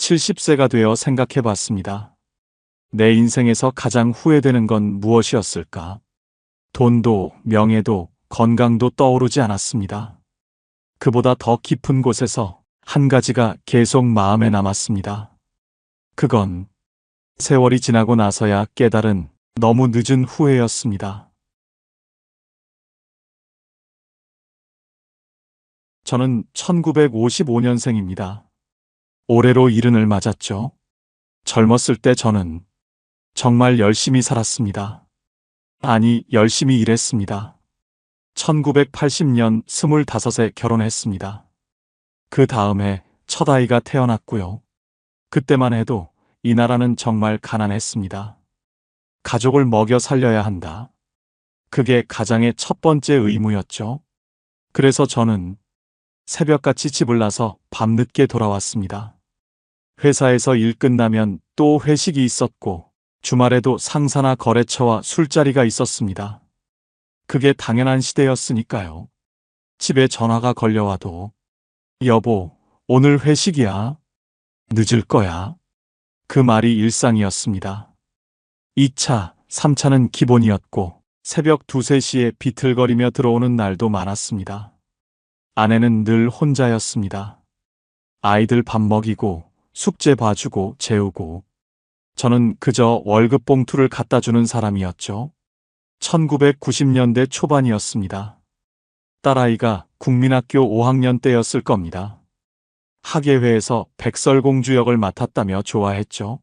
70세가 되어 생각해 봤습니다. 내 인생에서 가장 후회되는 건 무엇이었을까? 돈도, 명예도, 건강도 떠오르지 않았습니다. 그보다 더 깊은 곳에서 한 가지가 계속 마음에 남았습니다. 그건 세월이 지나고 나서야 깨달은 너무 늦은 후회였습니다. 저는 1955년생입니다. 올해로 70을 맞았죠. 젊었을 때 저는 정말 열심히 살았습니다. 아니, 열심히 일했습니다. 1980년 25에 결혼했습니다. 그 다음에 첫 아이가 태어났고요. 그때만 해도 이 나라는 정말 가난했습니다. 가족을 먹여 살려야 한다. 그게 가장의 첫 번째 의무였죠. 그래서 저는 새벽같이 집을 나서 밤늦게 돌아왔습니다. 회사에서 일 끝나면 또 회식이 있었고 주말에도 상사나 거래처와 술자리가 있었습니다. 그게 당연한 시대였으니까요. 집에 전화가 걸려와도 여보, 오늘 회식이야. 늦을 거야. 그 말이 일상이었습니다. 2차, 3차는 기본이었고 새벽 2, 3시에 비틀거리며 들어오는 날도 많았습니다. 아내는 늘 혼자였습니다. 아이들 밥 먹이고 숙제 봐주고 재우고 저는 그저 월급 봉투를 갖다 주는 사람이었죠. 1990년대 초반이었습니다. 딸아이가 국민학교 5학년 때였을 겁니다. 학예회에서 백설공주 역을 맡았다며 좋아했죠.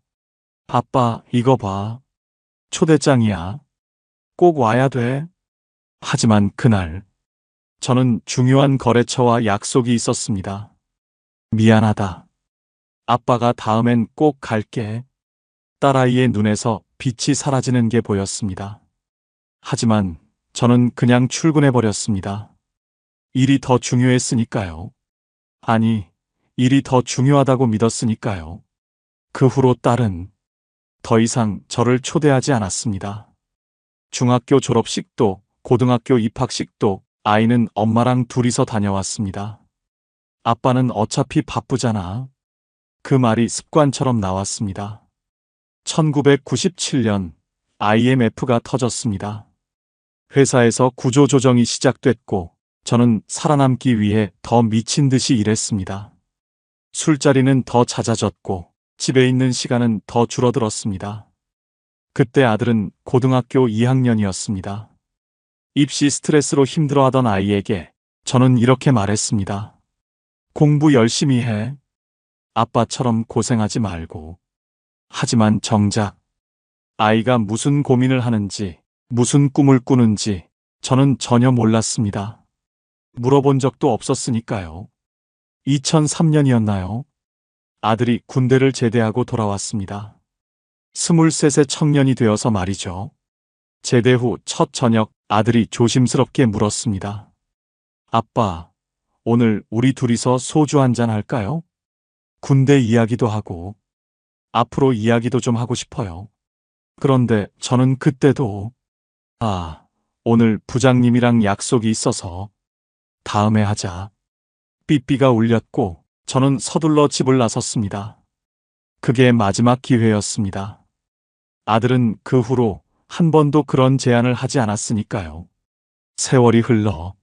아빠, 이거 봐. 초대장이야. 꼭 와야 돼. 하지만 그날 저는 중요한 거래처와 약속이 있었습니다. 미안하다. 아빠가 다음엔 꼭 갈게. 딸아이의 눈에서 빛이 사라지는 게 보였습니다. 하지만 저는 그냥 출근해버렸습니다. 일이 더 중요했으니까요. 아니, 일이 더 중요하다고 믿었으니까요. 그 후로 딸은 더 이상 저를 초대하지 않았습니다. 중학교 졸업식도 고등학교 입학식도 아이는 엄마랑 둘이서 다녀왔습니다. 아빠는 어차피 바쁘잖아. 그 말이 습관처럼 나왔습니다. 1997년 IMF가 터졌습니다. 회사에서 구조조정이 시작됐고 저는 살아남기 위해 더 미친 듯이 일했습니다. 술자리는 더 잦아졌고 집에 있는 시간은 더 줄어들었습니다. 그때 아들은 고등학교 2학년이었습니다. 입시 스트레스로 힘들어하던 아이에게 저는 이렇게 말했습니다. 공부 열심히 해. 아빠처럼 고생하지 말고. 하지만 정작 아이가 무슨 고민을 하는지, 무슨 꿈을 꾸는지 저는 전혀 몰랐습니다. 물어본 적도 없었으니까요. 2003년이었나요? 아들이 군대를 제대하고 돌아왔습니다. 23세 청년이 되어서 말이죠. 제대 후 첫 저녁 아들이 조심스럽게 물었습니다. 아빠, 오늘 우리 둘이서 소주 한잔 할까요? 군대 이야기도 하고 앞으로 이야기도 좀 하고 싶어요. 그런데 저는 그때도 오늘 부장님이랑 약속이 있어서 다음에 하자. 삐삐가 울렸고 저는 서둘러 집을 나섰습니다. 그게 마지막 기회였습니다. 아들은 그 후로 한 번도 그런 제안을 하지 않았으니까요. 세월이 흘러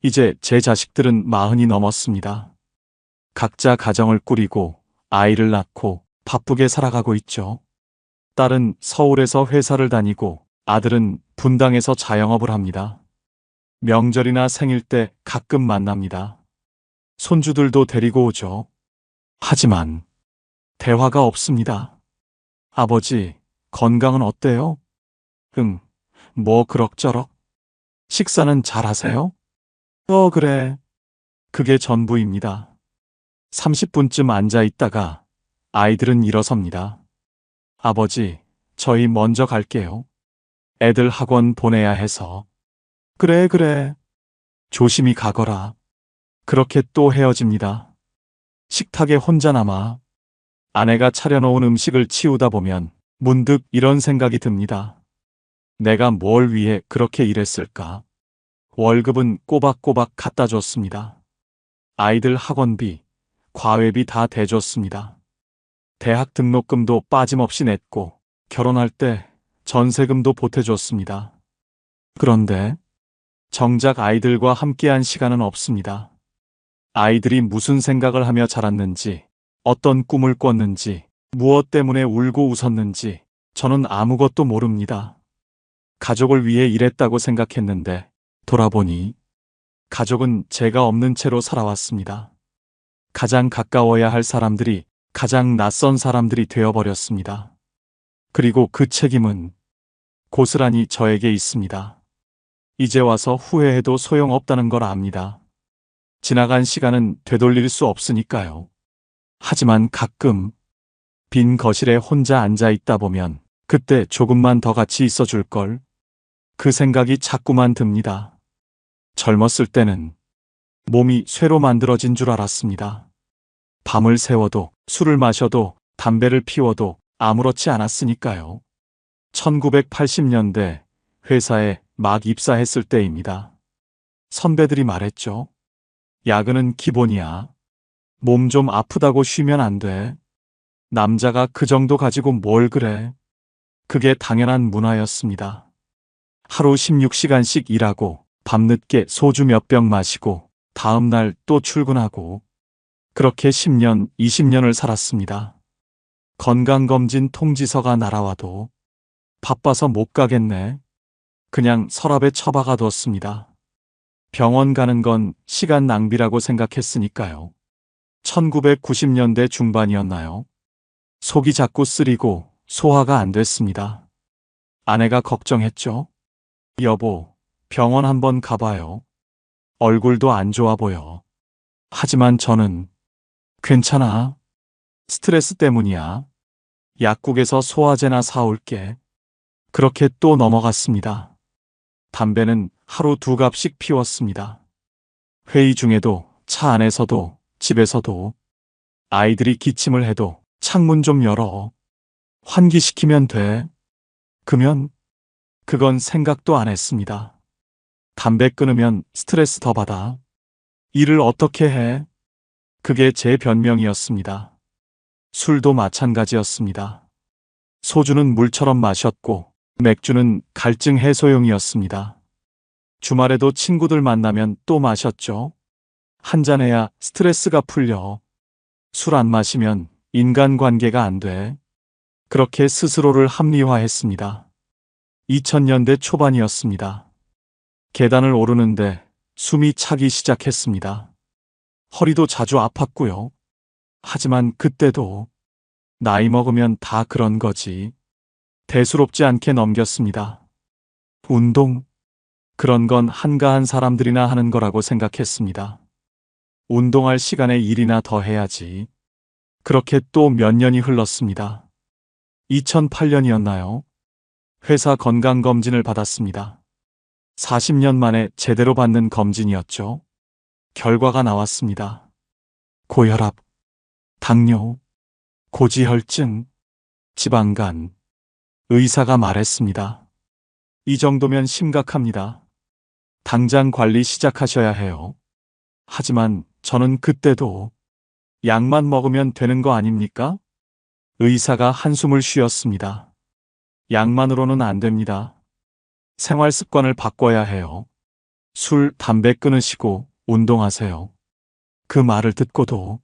이제 제 자식들은 40이 넘었습니다. 각자 가정을 꾸리고 아이를 낳고 바쁘게 살아가고 있죠. 딸은 서울에서 회사를 다니고 아들은 분당에서 자영업을 합니다. 명절이나 생일 때 가끔 만납니다. 손주들도 데리고 오죠. 하지만 대화가 없습니다. 아버지, 건강은 어때요? 뭐 그럭저럭. 식사는 잘 하세요? 그래. 그게 전부입니다. 30분쯤 앉아 있다가 아이들은 일어섭니다. 아버지, 저희 먼저 갈게요. 애들 학원 보내야 해서. 그래. 조심히 가거라. 그렇게 또 헤어집니다. 식탁에 혼자 남아 아내가 차려놓은 음식을 치우다 보면 문득 이런 생각이 듭니다. 내가 뭘 위해 그렇게 일했을까? 월급은 꼬박꼬박 갖다 줬습니다. 아이들 학원비, 과외비 다 대줬습니다. 대학 등록금도 빠짐없이 냈고 결혼할 때 전세금도 보태줬습니다. 그런데 정작 아이들과 함께한 시간은 없습니다. 아이들이 무슨 생각을 하며 자랐는지, 어떤 꿈을 꿨는지, 무엇 때문에 울고 웃었는지 저는 아무것도 모릅니다. 가족을 위해 일했다고 생각했는데 돌아보니 가족은 제가 없는 채로 살아왔습니다. 가장 가까워야 할 사람들이 가장 낯선 사람들이 되어버렸습니다. 그리고 그 책임은 고스란히 저에게 있습니다. 이제 와서 후회해도 소용없다는 걸 압니다. 지나간 시간은 되돌릴 수 없으니까요. 하지만 가끔 빈 거실에 혼자 앉아 있다 보면 그때 조금만 더 같이 있어 줄 걸. 그 생각이 자꾸만 듭니다. 젊었을 때는 몸이 쇠로 만들어진 줄 알았습니다. 밤을 새워도 술을 마셔도 담배를 피워도 아무렇지 않았으니까요. 1980년대 회사에 막 입사했을 때입니다. 선배들이 말했죠. 야근은 기본이야. 몸 좀 아프다고 쉬면 안 돼. 남자가 그 정도 가지고 뭘 그래. 그게 당연한 문화였습니다. 하루 16시간씩 일하고 밤늦게 소주 몇 병 마시고 다음 날 또 출근하고 그렇게 10년, 20년을 살았습니다. 건강검진 통지서가 날아와도 바빠서 못 가겠네. 그냥 서랍에 처박아 뒀습니다. 병원 가는 건 시간 낭비라고 생각했으니까요. 1990년대 중반이었나요? 속이 자꾸 쓰리고 소화가 안 됐습니다. 아내가 걱정했죠. 여보, 병원 한번 가봐요. 얼굴도 안 좋아 보여. 하지만 저는 괜찮아. 스트레스 때문이야. 약국에서 소화제나 사올게. 그렇게 또 넘어갔습니다. 담배는 하루 2갑씩 피웠습니다. 회의 중에도, 차 안에서도, 집에서도. 아이들이 기침을 해도 창문 좀 열어. 환기시키면 돼. 그건 생각도 안 했습니다. 담배 끊으면 스트레스 더 받아. 일을 어떻게 해? 그게 제 변명이었습니다. 술도 마찬가지였습니다. 소주는 물처럼 마셨고 맥주는 갈증 해소용이었습니다. 주말에도 친구들 만나면 또 마셨죠. 한 잔해야 스트레스가 풀려. 술 안 마시면 인간관계가 안 돼. 그렇게 스스로를 합리화했습니다. 2000년대 초반이었습니다. 계단을 오르는데 숨이 차기 시작했습니다. 허리도 자주 아팠고요. 하지만 그때도 나이 먹으면 다 그런 거지. 대수롭지 않게 넘겼습니다. 운동? 그런 건 한가한 사람들이나 하는 거라고 생각했습니다. 운동할 시간에 일이나 더 해야지. 그렇게 또 몇 년이 흘렀습니다. 2008년이었나요? 회사 건강검진을 받았습니다. 40년 만에 제대로 받는 검진이었죠. 결과가 나왔습니다. 고혈압, 당뇨, 고지혈증, 지방간. 의사가 말했습니다. 이 정도면 심각합니다. 당장 관리 시작하셔야 해요. 하지만 저는 그때도 약만 먹으면 되는 거 아닙니까? 의사가 한숨을 쉬었습니다. 약만으로는 안 됩니다. 생활 습관을 바꿔야 해요. 술, 담배 끊으시고 운동하세요. 그 말을 듣고도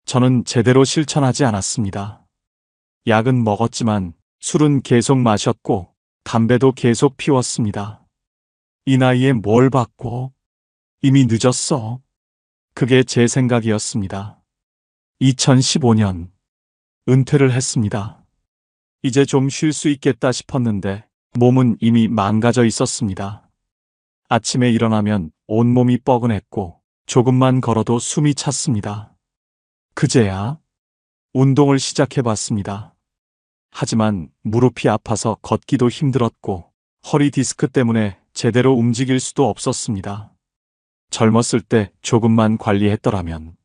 저는 제대로 실천하지 않았습니다. 약은 먹었지만 술은 계속 마셨고 담배도 계속 피웠습니다. 이 나이에 뭘 바꿔? 이미 늦었어. 그게 제 생각이었습니다. 2015년 은퇴를 했습니다. 이제 좀 쉴 수 있겠다 싶었는데 몸은 이미 망가져 있었습니다. 아침에 일어나면 온몸이 뻐근했고 조금만 걸어도 숨이 찼습니다. 그제야 운동을 시작해봤습니다. 하지만 무릎이 아파서 걷기도 힘들었고 허리 디스크 때문에 제대로 움직일 수도 없었습니다. 젊었을 때 조금만 관리했더라면.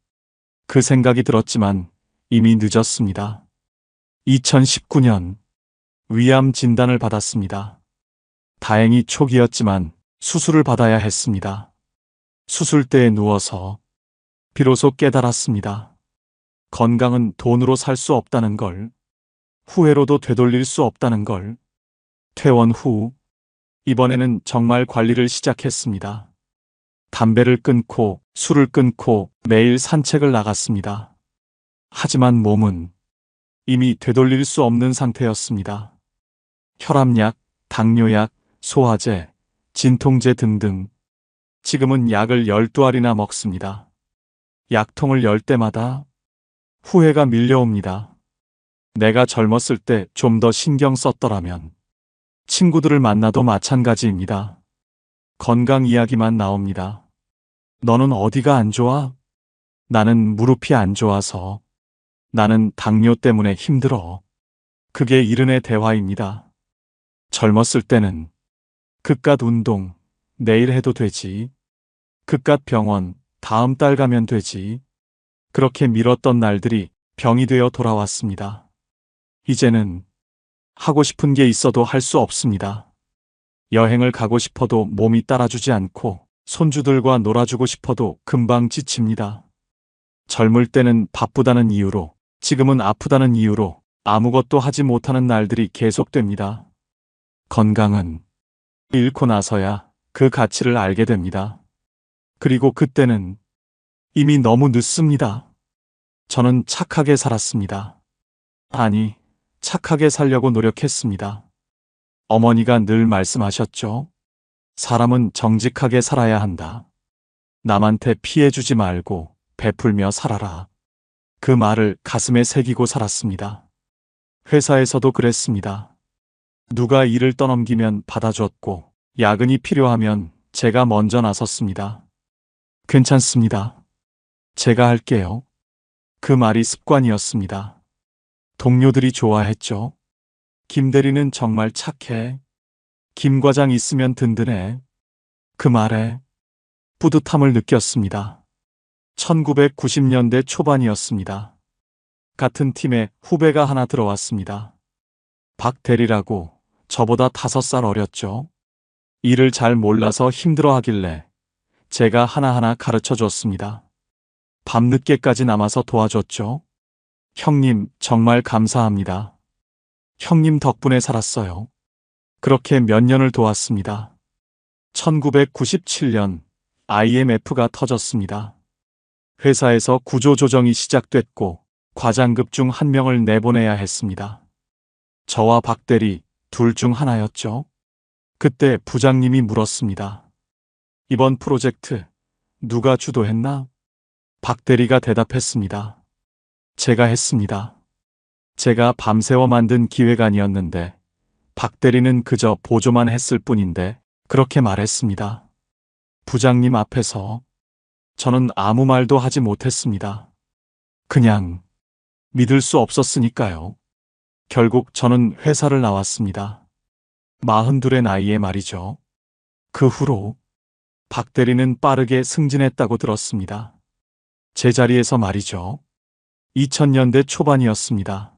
그 생각이 들었지만 이미 늦었습니다. 2019년 위암 진단을 받았습니다. 다행히 초기였지만 수술을 받아야 했습니다. 수술대에 누워서 비로소 깨달았습니다. 건강은 돈으로 살 수 없다는 걸, 후회로도 되돌릴 수 없다는 걸. 퇴원 후, 이번에는 정말 관리를 시작했습니다. 담배를 끊고 술을 끊고 매일 산책을 나갔습니다. 하지만 몸은 이미 되돌릴 수 없는 상태였습니다. 혈압약, 당뇨약, 소화제, 진통제 등등. 지금은 약을 12알이나 먹습니다. 약통을 열 때마다 후회가 밀려옵니다. 내가 젊었을 때 좀 더 신경 썼더라면. 친구들을 만나도 마찬가지입니다. 건강 이야기만 나옵니다. 너는 어디가 안 좋아? 나는 무릎이 안 좋아서. 나는 당뇨 때문에 힘들어. 그게 이른의 대화입니다. 젊었을 때는 그깟 운동, 내일 해도 되지. 그깟 병원, 다음 달 가면 되지. 그렇게 미뤘던 날들이 병이 되어 돌아왔습니다. 이제는 하고 싶은 게 있어도 할 수 없습니다. 여행을 가고 싶어도 몸이 따라주지 않고 손주들과 놀아주고 싶어도 금방 지칩니다. 젊을 때는 바쁘다는 이유로, 지금은 아프다는 이유로 아무것도 하지 못하는 날들이 계속됩니다. 건강은 잃고 나서야 그 가치를 알게 됩니다. 그리고 그때는 이미 너무 늦습니다. 저는 착하게 살았습니다. 아니, 착하게 살려고 노력했습니다. 어머니가 늘 말씀하셨죠. 사람은 정직하게 살아야 한다. 남한테 피해주지 말고 베풀며 살아라. 그 말을 가슴에 새기고 살았습니다. 회사에서도 그랬습니다. 누가 일을 떠넘기면 받아줬고 야근이 필요하면 제가 먼저 나섰습니다. 괜찮습니다. 제가 할게요. 그 말이 습관이었습니다. 동료들이 좋아했죠. 김 대리는 정말 착해. 김 과장 있으면 든든해. 그 말에 뿌듯함을 느꼈습니다. 1990년대 초반이었습니다. 같은 팀에 후배가 하나 들어왔습니다. 박 대리라고. 저보다 5살 어렸죠. 일을 잘 몰라서 힘들어 하길래 제가 하나하나 가르쳐 줬습니다. 밤늦게까지 남아서 도와줬죠. 형님, 정말 감사합니다. 형님 덕분에 살았어요. 그렇게 몇 년을 도왔습니다. 1997년 IMF가 터졌습니다. 회사에서 구조조정이 시작됐고 과장급 중 한 명을 내보내야 했습니다. 저와 박 대리 둘 중 하나였죠. 그때 부장님이 물었습니다. 이번 프로젝트 누가 주도했나? 박 대리가 대답했습니다. 제가 했습니다. 제가 밤새워 만든 기획안이었는데 박 대리는 그저 보조만 했을 뿐인데 그렇게 말했습니다. 부장님 앞에서 저는 아무 말도 하지 못했습니다. 그냥 믿을 수 없었으니까요. 결국 저는 회사를 나왔습니다. 42의 나이에 말이죠. 그 후로 박 대리는 빠르게 승진했다고 들었습니다. 제 자리에서 말이죠. 2000년대 초반이었습니다.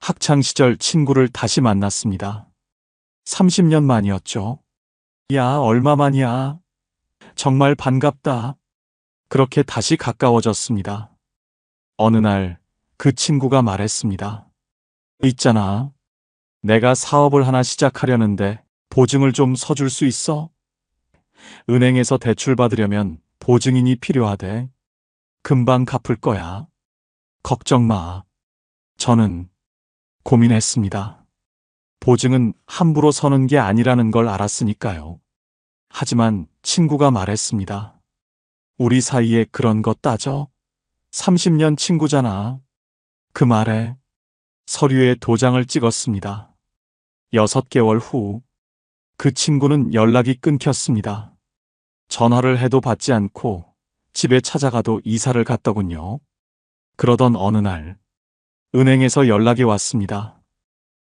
학창시절 친구를 다시 만났습니다. 30년 만이었죠. 야, 얼마만이야. 정말 반갑다. 그렇게 다시 가까워졌습니다. 어느 날 그 친구가 말했습니다. 있잖아. 내가 사업을 하나 시작하려는데 보증을 좀 서줄 수 있어? 은행에서 대출 받으려면 보증인이 필요하대. 금방 갚을 거야. 걱정 마. 저는 고민했습니다. 보증은 함부로 서는 게 아니라는 걸 알았으니까요. 하지만 친구가 말했습니다. 우리 사이에 그런 거 따져? 30년 친구잖아. 그 말에 서류에 도장을 찍었습니다. 6개월 후 그 친구는 연락이 끊겼습니다. 전화를 해도 받지 않고 집에 찾아가도 이사를 갔더군요. 그러던 어느 날 은행에서 연락이 왔습니다.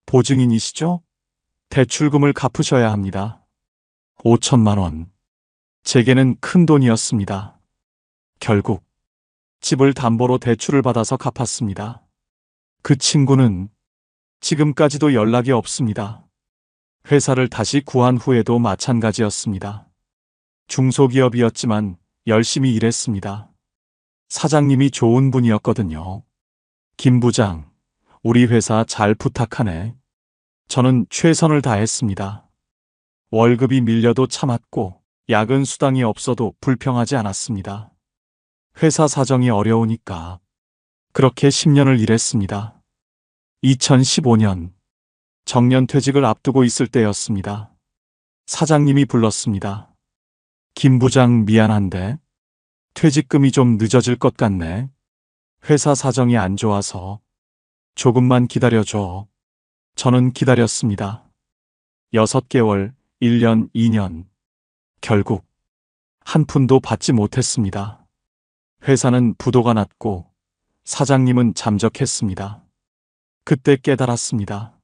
보증인이시죠? 대출금을 갚으셔야 합니다. 5천만 원. 제게는 큰 돈이었습니다. 결국 집을 담보로 대출을 받아서 갚았습니다. 그 친구는 지금까지도 연락이 없습니다. 회사를 다시 구한 후에도 마찬가지였습니다. 중소기업이었지만 열심히 일했습니다. 사장님이 좋은 분이었거든요. 김 부장, 우리 회사 잘 부탁하네. 저는 최선을 다했습니다. 월급이 밀려도 참았고, 야근 수당이 없어도 불평하지 않았습니다. 회사 사정이 어려우니까 그렇게 10년을 일했습니다. 2015년, 정년퇴직을 앞두고 있을 때였습니다. 사장님이 불렀습니다. 김 부장 미안한데 퇴직금이 좀 늦어질 것 같네. 회사 사정이 안 좋아서 조금만 기다려줘. 저는 기다렸습니다. 6개월, 1년, 2년. 결국 한 푼도 받지 못했습니다. 회사는 부도가 났고 사장님은 잠적했습니다. 그때 깨달았습니다.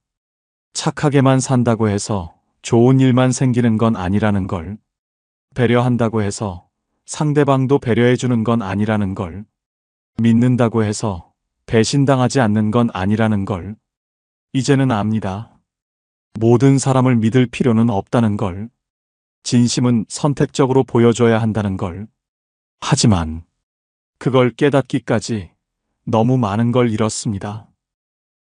착하게만 산다고 해서 좋은 일만 생기는 건 아니라는 걸. 배려한다고 해서 상대방도 배려해주는 건 아니라는 걸. 믿는다고 해서 배신당하지 않는 건 아니라는 걸. 이제는 압니다. 모든 사람을 믿을 필요는 없다는 걸. 진심은 선택적으로 보여줘야 한다는 걸. 하지만 그걸 깨닫기까지 너무 많은 걸 잃었습니다.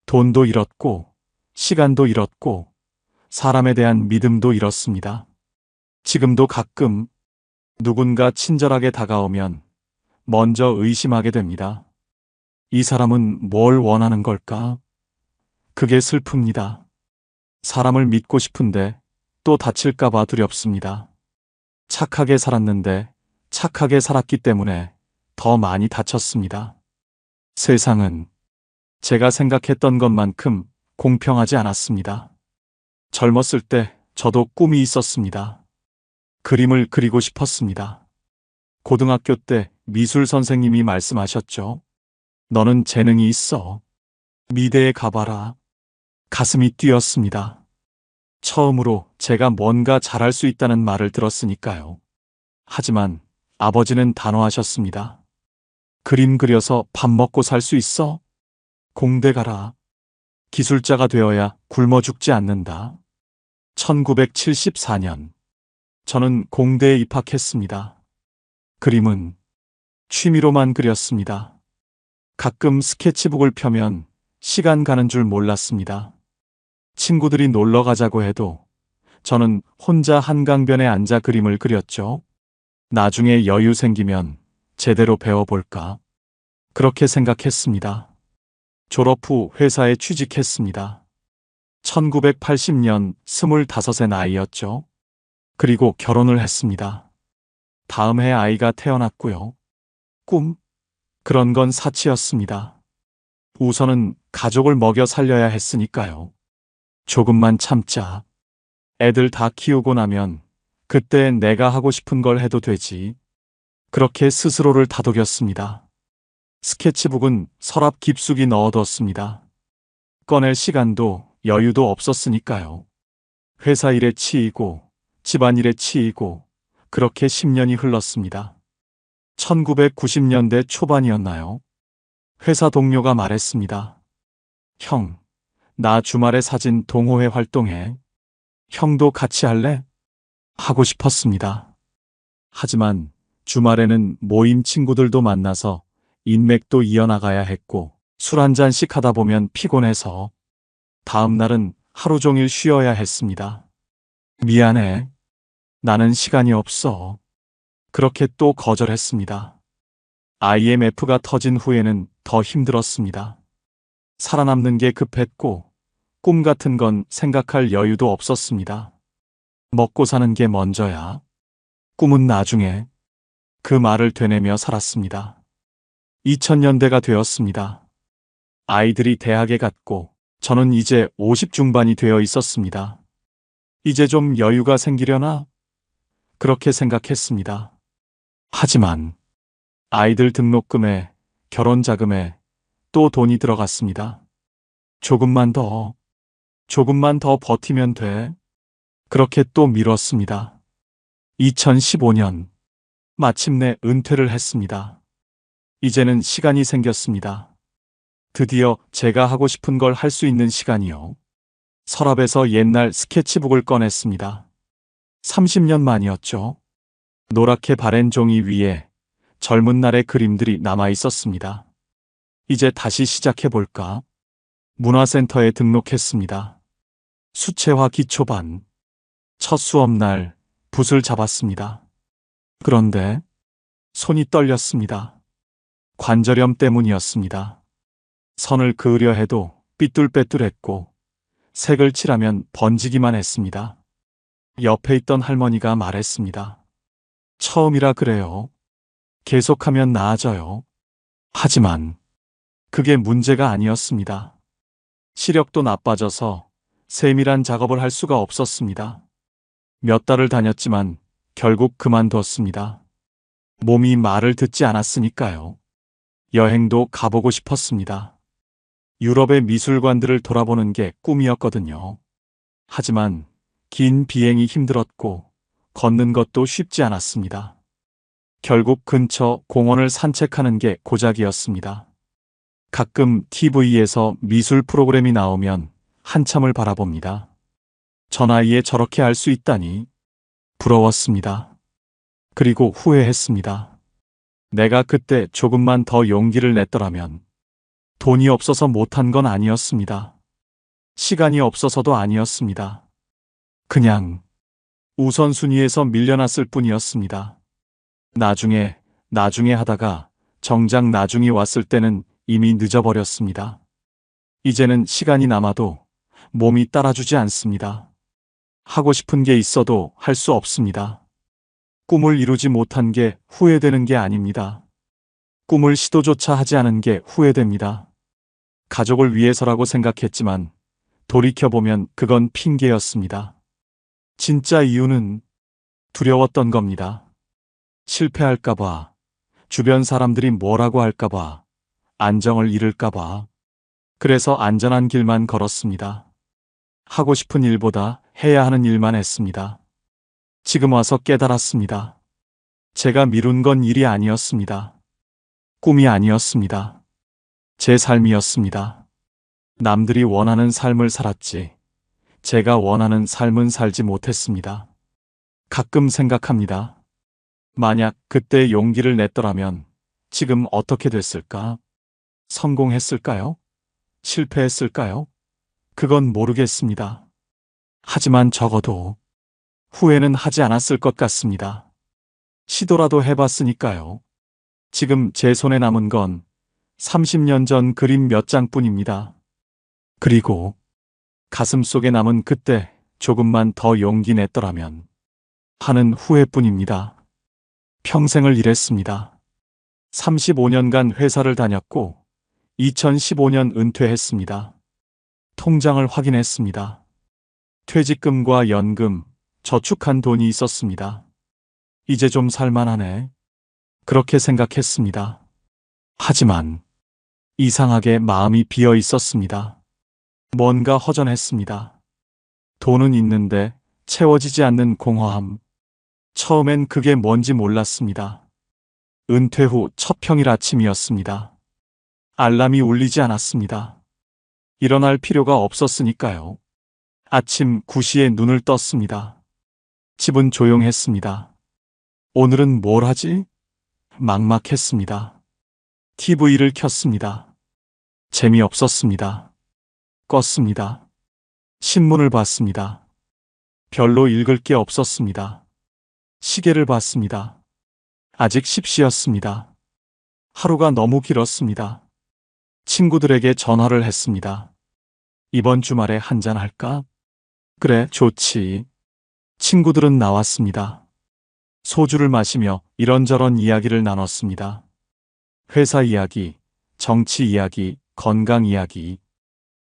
돈도 잃었고, 시간도 잃었고, 사람에 대한 믿음도 잃었습니다. 지금도 가끔 누군가 친절하게 다가오면 먼저 의심하게 됩니다. 이 사람은 뭘 원하는 걸까? 그게 슬픕니다. 사람을 믿고 싶은데 또 다칠까봐 두렵습니다. 착하게 살았는데 착하게 살았기 때문에 더 많이 다쳤습니다. 세상은 제가 생각했던 것만큼 공평하지 않았습니다. 젊었을 때 저도 꿈이 있었습니다. 그림을 그리고 싶었습니다. 고등학교 때 미술 선생님이 말씀하셨죠. 너는 재능이 있어. 미대에 가봐라. 가슴이 뛰었습니다. 처음으로 제가 뭔가 잘할 수 있다는 말을 들었으니까요. 하지만 아버지는 단호하셨습니다. 그림 그려서 밥 먹고 살 수 있어? 공대 가라. 기술자가 되어야 굶어 죽지 않는다. 1974년, 저는 공대에 입학했습니다. 그림은 취미로만 그렸습니다. 가끔 스케치북을 펴면 시간 가는 줄 몰랐습니다. 친구들이 놀러 가자고 해도 저는 혼자 한강변에 앉아 그림을 그렸죠. 나중에 여유 생기면 제대로 배워볼까? 그렇게 생각했습니다. 졸업 후 회사에 취직했습니다. 1980년 25의 나이였죠. 그리고 결혼을 했습니다. 다음 해 아이가 태어났고요. 꿈? 그런 건 사치였습니다. 우선은 가족을 먹여 살려야 했으니까요. 조금만 참자. 애들 다 키우고 나면 그때 내가 하고 싶은 걸 해도 되지. 그렇게 스스로를 다독였습니다. 스케치북은 서랍 깊숙이 넣어뒀습니다. 꺼낼 시간도 여유도 없었으니까요. 회사 일에 치이고 집안일에 치이고 그렇게 10년이 흘렀습니다. 1990년대 초반이었나요? 회사 동료가 말했습니다. 형, 나 주말에 사진 동호회 활동해. 형도 같이 할래? 하고 싶었습니다. 하지만 주말에는 모임 친구들도 만나서 인맥도 이어나가야 했고 술 한 잔씩 하다 보면 피곤해서 다음 날은 하루 종일 쉬어야 했습니다. 미안해. 나는 시간이 없어. 그렇게 또 거절했습니다. IMF가 터진 후에는 더 힘들었습니다. 살아남는 게 급했고 꿈 같은 건 생각할 여유도 없었습니다. 먹고 사는 게 먼저야. 꿈은 나중에. 그 말을 되뇌며 살았습니다. 2000년대가 되었습니다. 아이들이 대학에 갔고 저는 이제 50 중반이 되어 있었습니다. 이제 좀 여유가 생기려나? 그렇게 생각했습니다. 하지만 아이들 등록금에 결혼 자금에 또 돈이 들어갔습니다. 조금만 더 버티면 돼. 그렇게 또 미뤘습니다. 2015년, 마침내 은퇴를 했습니다. 이제는 시간이 생겼습니다. 드디어 제가 하고 싶은 걸 할 수 있는 시간이요. 서랍에서 옛날 스케치북을 꺼냈습니다. 30년 만이었죠. 노랗게 바랜 종이 위에 젊은 날의 그림들이 남아 있었습니다. 이제 다시 시작해볼까? 문화센터에 등록했습니다. 수채화 기초반. 첫 수업날 붓을 잡았습니다. 그런데 손이 떨렸습니다. 관절염 때문이었습니다. 선을 그으려 해도 삐뚤빼뚤했고 색을 칠하면 번지기만 했습니다. 옆에 있던 할머니가 말했습니다. 처음이라 그래요. 계속하면 나아져요. 하지만 그게 문제가 아니었습니다. 시력도 나빠져서 세밀한 작업을 할 수가 없었습니다. 몇 달을 다녔지만 결국 그만뒀습니다. 몸이 말을 듣지 않았으니까요. 여행도 가보고 싶었습니다. 유럽의 미술관들을 돌아보는 게 꿈이었거든요. 하지만 긴 비행이 힘들었고 걷는 것도 쉽지 않았습니다. 결국 근처 공원을 산책하는 게 고작이었습니다. 가끔 TV에서 미술 프로그램이 나오면 한참을 바라봅니다. 저 나이에 저렇게 할 수 있다니 부러웠습니다. 그리고 후회했습니다. 내가 그때 조금만 더 용기를 냈더라면 돈이 없어서 못한 건 아니었습니다. 시간이 없어서도 아니었습니다. 그냥 우선순위에서 밀려났을 뿐이었습니다. 나중에 하다가 정작 나중이 왔을 때는 이미 늦어버렸습니다. 이제는 시간이 남아도 몸이 따라주지 않습니다. 하고 싶은 게 있어도 할 수 없습니다. 꿈을 이루지 못한 게 후회되는 게 아닙니다. 꿈을 시도조차 하지 않은 게 후회됩니다. 가족을 위해서라고 생각했지만 돌이켜보면 그건 핑계였습니다. 진짜 이유는 두려웠던 겁니다. 실패할까봐, 주변 사람들이 뭐라고 할까봐, 안정을 잃을까봐. 그래서 안전한 길만 걸었습니다. 하고 싶은 일보다 해야 하는 일만 했습니다. 지금 와서 깨달았습니다. 제가 미룬 건 일이 아니었습니다. 꿈이 아니었습니다. 제 삶이었습니다. 남들이 원하는 삶을 살았지, 제가 원하는 삶은 살지 못했습니다. 가끔 생각합니다. 만약 그때 용기를 냈더라면 지금 어떻게 됐을까? 성공했을까요? 실패했을까요? 그건 모르겠습니다. 하지만 적어도 후회는 하지 않았을 것 같습니다. 시도라도 해봤으니까요. 지금 제 손에 남은 건 30년 전 그림 몇 장뿐입니다. 그리고 가슴 속에 남은 그때 조금만 더 용기 냈더라면 하는 후회뿐입니다. 평생을 일했습니다. 35년간 회사를 다녔고 2015년 은퇴했습니다. 통장을 확인했습니다. 퇴직금과 연금, 저축한 돈이 있었습니다. 이제 좀 살만하네. 그렇게 생각했습니다. 하지만 이상하게 마음이 비어 있었습니다. 뭔가 허전했습니다. 돈은 있는데 채워지지 않는 공허함. 처음엔 그게 뭔지 몰랐습니다. 은퇴 후 첫 평일 아침이었습니다. 알람이 울리지 않았습니다. 일어날 필요가 없었으니까요. 아침 9시에 눈을 떴습니다. 집은 조용했습니다. 오늘은 뭘 하지? 막막했습니다. TV를 켰습니다. 재미없었습니다. 껐습니다. 신문을 봤습니다. 별로 읽을 게 없었습니다. 시계를 봤습니다. 아직 10시였습니다. 하루가 너무 길었습니다. 친구들에게 전화를 했습니다. 이번 주말에 한잔 할까? 그래, 좋지. 친구들은 나왔습니다. 소주를 마시며 이런저런 이야기를 나눴습니다. 회사 이야기, 정치 이야기, 건강 이야기.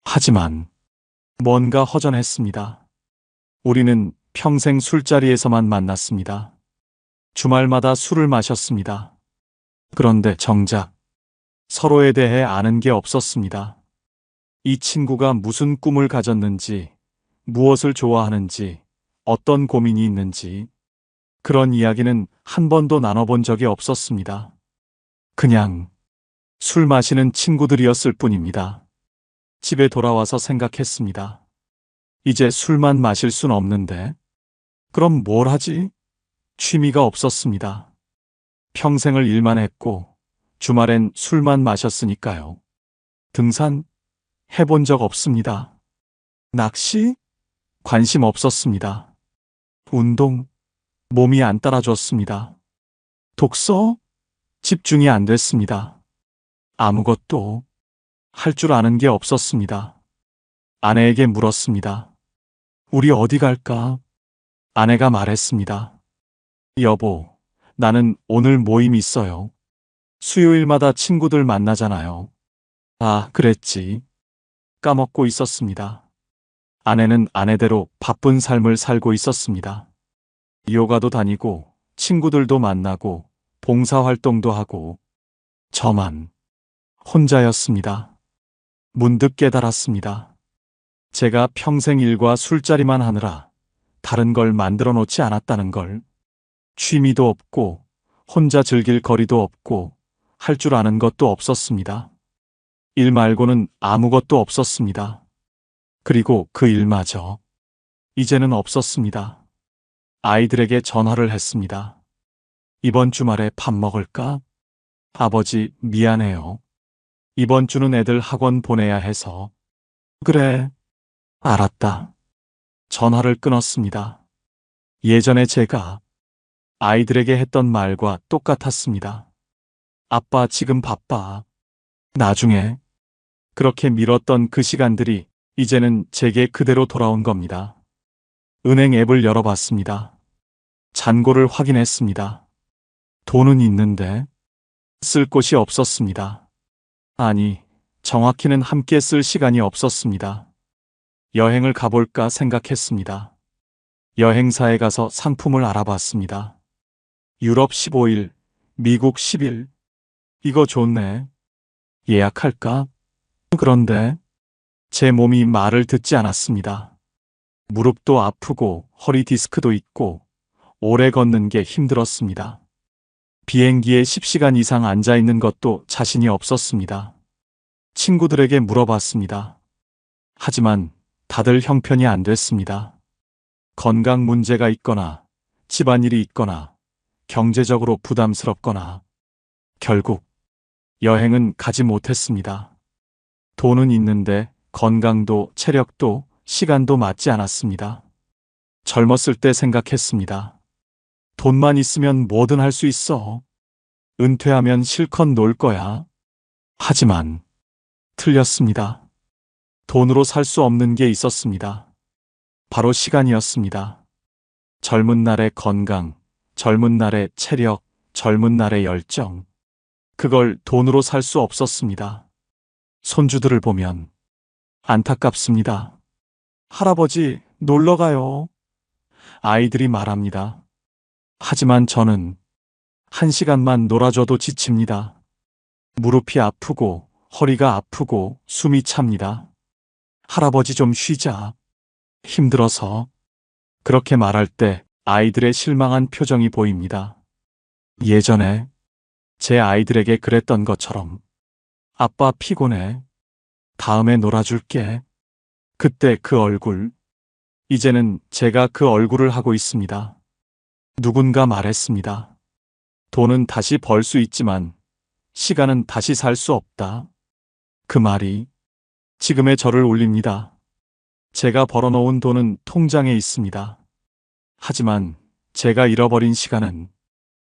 하지만 뭔가 허전했습니다. 우리는 평생 술자리에서만 만났습니다. 주말마다 술을 마셨습니다. 그런데 정작 서로에 대해 아는 게 없었습니다. 이 친구가 무슨 꿈을 가졌는지, 무엇을 좋아하는지, 어떤 고민이 있는지, 그런 이야기는 한 번도 나눠본 적이 없었습니다. 그냥 술 마시는 친구들이었을 뿐입니다. 집에 돌아와서 생각했습니다. 이제 술만 마실 순 없는데, 그럼 뭘 하지? 취미가 없었습니다. 평생을 일만 했고, 주말엔 술만 마셨으니까요. 등산 해본 적 없습니다. 낚시 관심 없었습니다. 운동 몸이 안 따라줬습니다. 독서 집중이 안 됐습니다. 아무것도 할 줄 아는 게 없었습니다. 아내에게 물었습니다. 우리 어디 갈까? 아내가 말했습니다. 여보, 나는 오늘 모임 있어요. 수요일마다 친구들 만나잖아요. 아, 그랬지. 까먹고 있었습니다. 아내는 아내대로 바쁜 삶을 살고 있었습니다. 요가도 다니고, 친구들도 만나고, 봉사활동도 하고, 저만 혼자였습니다. 문득 깨달았습니다. 제가 평생 일과 술자리만 하느라 다른 걸 만들어 놓지 않았다는 걸. 취미도 없고, 혼자 즐길 거리도 없고, 할 줄 아는 것도 없었습니다. 일 말고는 아무것도 없었습니다. 그리고 그 일마저 이제는 없었습니다. 아이들에게 전화를 했습니다. 이번 주말에 밥 먹을까? 아버지, 미안해요. 이번 주는 애들 학원 보내야 해서. 그래, 알았다. 전화를 끊었습니다. 예전에 제가 아이들에게 했던 말과 똑같았습니다. 아빠, 지금 바빠. 나중에. 그렇게 미뤘던 그 시간들이 이제는 제게 그대로 돌아온 겁니다. 은행 앱을 열어봤습니다. 잔고를 확인했습니다. 돈은 있는데 쓸 곳이 없었습니다. 아니, 정확히는 함께 쓸 시간이 없었습니다. 여행을 가볼까 생각했습니다. 여행사에 가서 상품을 알아봤습니다. 유럽 15일, 미국 10일. 이거 좋네. 예약할까? 그런데 제 몸이 말을 듣지 않았습니다. 무릎도 아프고 허리 디스크도 있고 오래 걷는 게 힘들었습니다. 비행기에 10시간 이상 앉아 있는 것도 자신이 없었습니다. 친구들에게 물어봤습니다. 하지만 다들 형편이 안 됐습니다. 건강 문제가 있거나 집안일이 있거나 경제적으로 부담스럽거나 결국 여행은 가지 못했습니다. 돈은 있는데 건강도 체력도 시간도 맞지 않았습니다. 젊었을 때 생각했습니다. 돈만 있으면 뭐든 할 수 있어. 은퇴하면 실컷 놀 거야. 하지만 틀렸습니다. 돈으로 살 수 없는 게 있었습니다. 바로 시간이었습니다. 젊은 날의 건강, 젊은 날의 체력, 젊은 날의 열정. 그걸 돈으로 살 수 없었습니다. 손주들을 보면 안타깝습니다. 할아버지, 놀러 가요. 아이들이 말합니다. 하지만 저는 1시간만 놀아줘도 지칩니다. 무릎이 아프고 허리가 아프고 숨이 찹니다. 할아버지 좀 쉬자. 힘들어서. 그렇게 말할 때 아이들의 실망한 표정이 보입니다. 예전에 제 아이들에게 그랬던 것처럼 아빠 피곤해. 다음에 놀아줄게. 그때 그 얼굴. 이제는 제가 그 얼굴을 하고 있습니다. 누군가 말했습니다. 돈은 다시 벌 수 있지만 시간은 다시 살 수 없다. 그 말이 지금의 저를 울립니다. 제가 벌어놓은 돈은 통장에 있습니다. 하지만 제가 잃어버린 시간은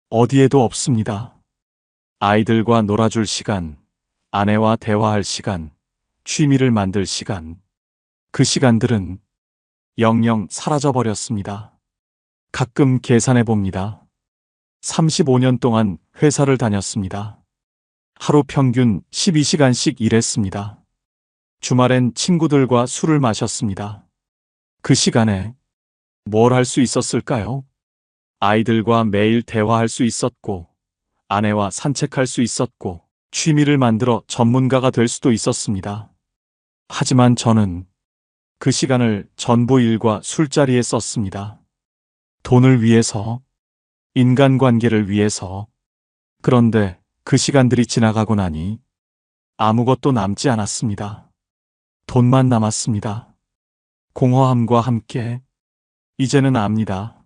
어디에도 없습니다. 아이들과 놀아줄 시간, 아내와 대화할 시간, 취미를 만들 시간. 그 시간들은 영영 사라져버렸습니다. 가끔 계산해 봅니다. 35년 동안 회사를 다녔습니다. 하루 평균 12시간씩 일했습니다. 주말엔 친구들과 술을 마셨습니다. 그 시간에 뭘 할 수 있었을까요? 아이들과 매일 대화할 수 있었고, 아내와 산책할 수 있었고, 취미를 만들어 전문가가 될 수도 있었습니다. 하지만 저는 그 시간을 전부 일과 술자리에 썼습니다. 돈을 위해서, 인간관계를 위해서. 그런데 그 시간들이 지나가고 나니 아무것도 남지 않았습니다. 돈만 남았습니다. 공허함과 함께 이제는 압니다.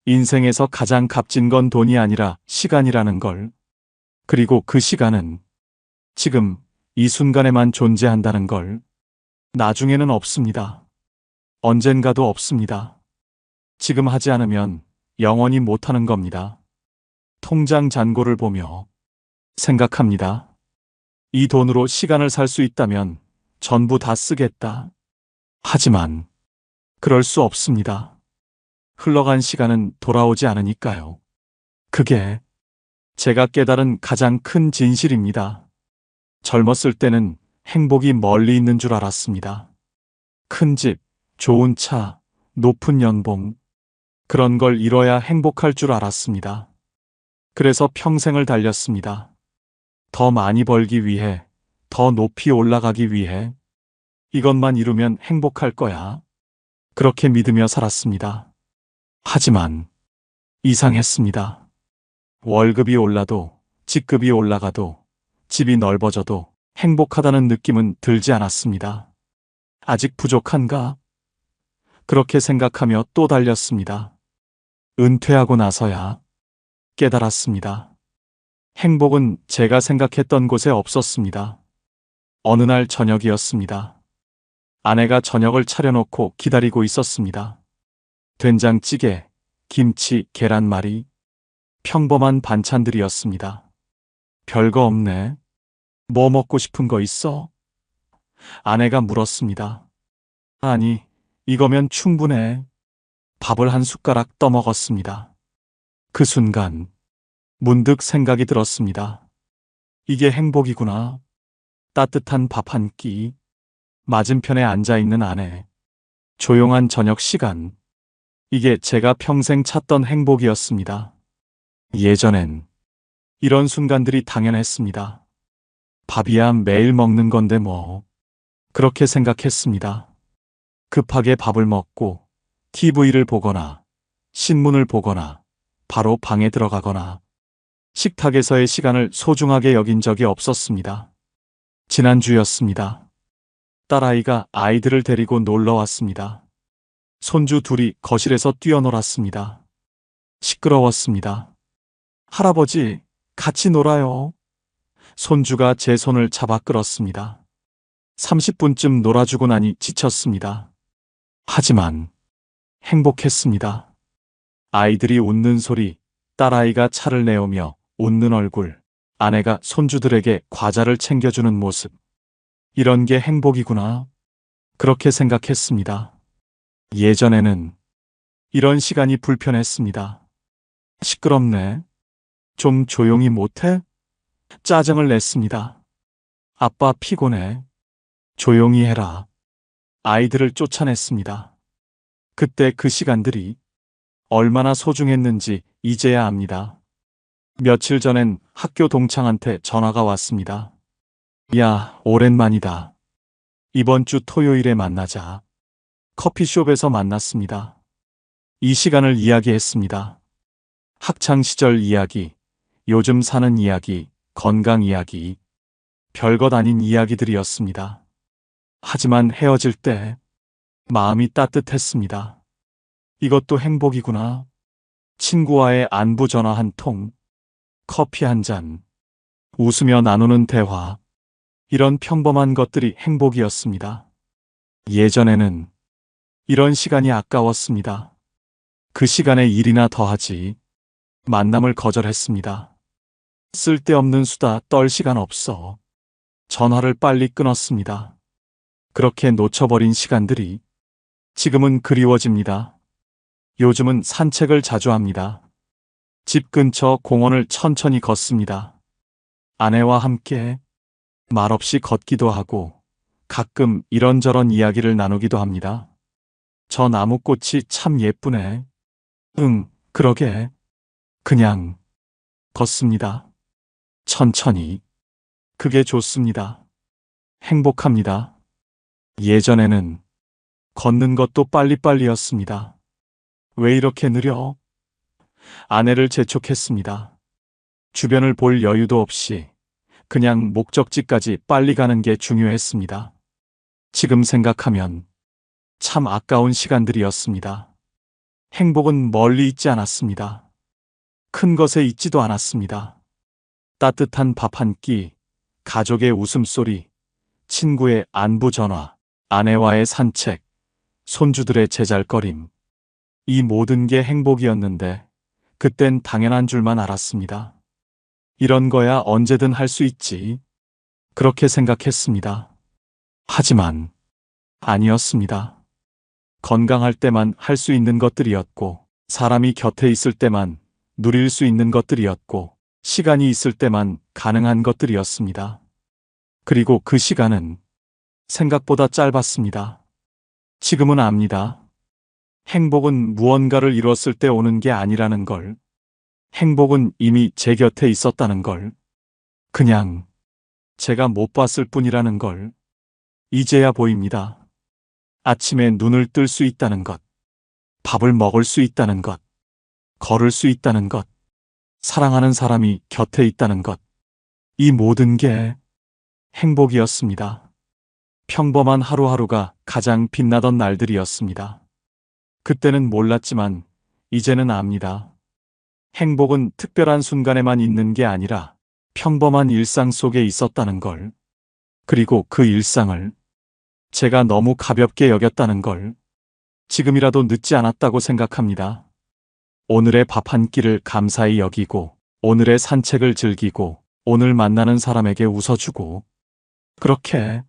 인생에서 가장 값진 건 돈이 아니라 시간이라는 걸. 그리고 그 시간은 지금 이 순간에만 존재한다는 걸. 나중에는 없습니다. 언젠가도 없습니다. 지금 하지 않으면 영원히 못하는 겁니다. 통장 잔고를 보며 생각합니다. 이 돈으로 시간을 살 수 있다면 전부 다 쓰겠다. 하지만 그럴 수 없습니다. 흘러간 시간은 돌아오지 않으니까요. 그게 제가 깨달은 가장 큰 진실입니다. 젊었을 때는 행복이 멀리 있는 줄 알았습니다. 큰 집, 좋은 차, 높은 연봉, 그런 걸 이뤄야 행복할 줄 알았습니다. 그래서 평생을 달렸습니다. 더 많이 벌기 위해, 더 높이 올라가기 위해, 이것만 이루면 행복할 거야. 그렇게 믿으며 살았습니다. 하지만 이상했습니다. 월급이 올라도, 직급이 올라가도, 집이 넓어져도 행복하다는 느낌은 들지 않았습니다. 아직 부족한가? 그렇게 생각하며 또 달렸습니다. 은퇴하고 나서야 깨달았습니다. 행복은 제가 생각했던 곳에 없었습니다. 어느 날 저녁이었습니다. 아내가 저녁을 차려놓고 기다리고 있었습니다. 된장찌개, 김치, 계란말이, 평범한 반찬들이었습니다. 별거 없네. 뭐 먹고 싶은 거 있어? 아내가 물었습니다. 아니, 이거면 충분해. 밥을 한 숟가락 떠먹었습니다. 그 순간 문득 생각이 들었습니다. 이게 행복이구나. 따뜻한 밥 한 끼, 맞은편에 앉아있는 아내, 조용한 저녁 시간. 이게 제가 평생 찾던 행복이었습니다. 예전엔 이런 순간들이 당연했습니다. 밥이야 매일 먹는 건데 뭐. 그렇게 생각했습니다. 급하게 밥을 먹고 TV를 보거나 신문을 보거나 바로 방에 들어가거나 식탁에서의 시간을 소중하게 여긴 적이 없었습니다. 지난주였습니다. 딸아이가 아이들을 데리고 놀러 왔습니다. 손주 둘이 거실에서 뛰어놀았습니다. 시끄러웠습니다. 할아버지, 같이 놀아요. 손주가 제 손을 잡아 끌었습니다. 30분쯤 놀아주고 나니 지쳤습니다. 하지만 행복했습니다. 아이들이 웃는 소리, 딸아이가 차를 내오며 웃는 얼굴, 아내가 손주들에게 과자를 챙겨주는 모습. 이런 게 행복이구나. 그렇게 생각했습니다. 예전에는 이런 시간이 불편했습니다. 시끄럽네. 좀 조용히 못해? 짜증을 냈습니다. 아빠 피곤해. 조용히 해라. 아이들을 쫓아냈습니다. 그때 그 시간들이 얼마나 소중했는지 이제야 압니다. 며칠 전엔 학교 동창한테 전화가 왔습니다. 야, 오랜만이다. 이번 주 토요일에 만나자. 커피숍에서 만났습니다. 이 시간을 이야기했습니다. 학창시절 이야기, 요즘 사는 이야기, 건강 이야기, 별것 아닌 이야기들이었습니다. 하지만 헤어질 때 마음이 따뜻했습니다. 이것도 행복이구나. 친구와의 안부 전화 한 통, 커피 한 잔, 웃으며 나누는 대화, 이런 평범한 것들이 행복이었습니다. 예전에는 이런 시간이 아까웠습니다. 그 시간에 일이나 더하지. 만남을 거절했습니다. 쓸데없는 수다 떨 시간 없어. 전화를 빨리 끊었습니다. 그렇게 놓쳐버린 시간들이 지금은 그리워집니다. 요즘은 산책을 자주 합니다. 집 근처 공원을 천천히 걷습니다. 아내와 함께 말없이 걷기도 하고 가끔 이런저런 이야기를 나누기도 합니다. 저 나무꽃이 참 예쁘네. 응, 그러게. 그냥 걷습니다. 천천히. 그게 좋습니다. 행복합니다. 예전에는 걷는 것도 빨리빨리였습니다. 왜 이렇게 느려? 아내를 재촉했습니다. 주변을 볼 여유도 없이 그냥 목적지까지 빨리 가는 게 중요했습니다. 지금 생각하면 참 아까운 시간들이었습니다. 행복은 멀리 있지 않았습니다. 큰 것에 있지도 않았습니다. 따뜻한 밥 한 끼, 가족의 웃음소리, 친구의 안부 전화, 아내와의 산책, 손주들의 제잘거림. 이 모든 게 행복이었는데 그땐 당연한 줄만 알았습니다. 이런 거야 언제든 할 수 있지. 그렇게 생각했습니다. 하지만 아니었습니다. 건강할 때만 할 수 있는 것들이었고, 사람이 곁에 있을 때만 누릴 수 있는 것들이었고, 시간이 있을 때만 가능한 것들이었습니다. 그리고 그 시간은 생각보다 짧았습니다. 지금은 압니다. 행복은 무언가를 이뤘을 때 오는 게 아니라는 걸. 행복은 이미 제 곁에 있었다는 걸. 그냥 제가 못 봤을 뿐이라는 걸. 이제야 보입니다. 아침에 눈을 뜰 수 있다는 것, 밥을 먹을 수 있다는 것, 걸을 수 있다는 것, 사랑하는 사람이 곁에 있다는 것. 이 모든 게 행복이었습니다. 평범한 하루하루가 가장 빛나던 날들이었습니다. 그때는 몰랐지만 이제는 압니다. 행복은 특별한 순간에만 있는 게 아니라 평범한 일상 속에 있었다는 걸. 그리고 그 일상을 제가 너무 가볍게 여겼다는 걸. 지금이라도 늦지 않았다고 생각합니다. 오늘의 밥 한 끼를 감사히 여기고, 오늘의 산책을 즐기고, 오늘 만나는 사람에게 웃어주고, 그렇게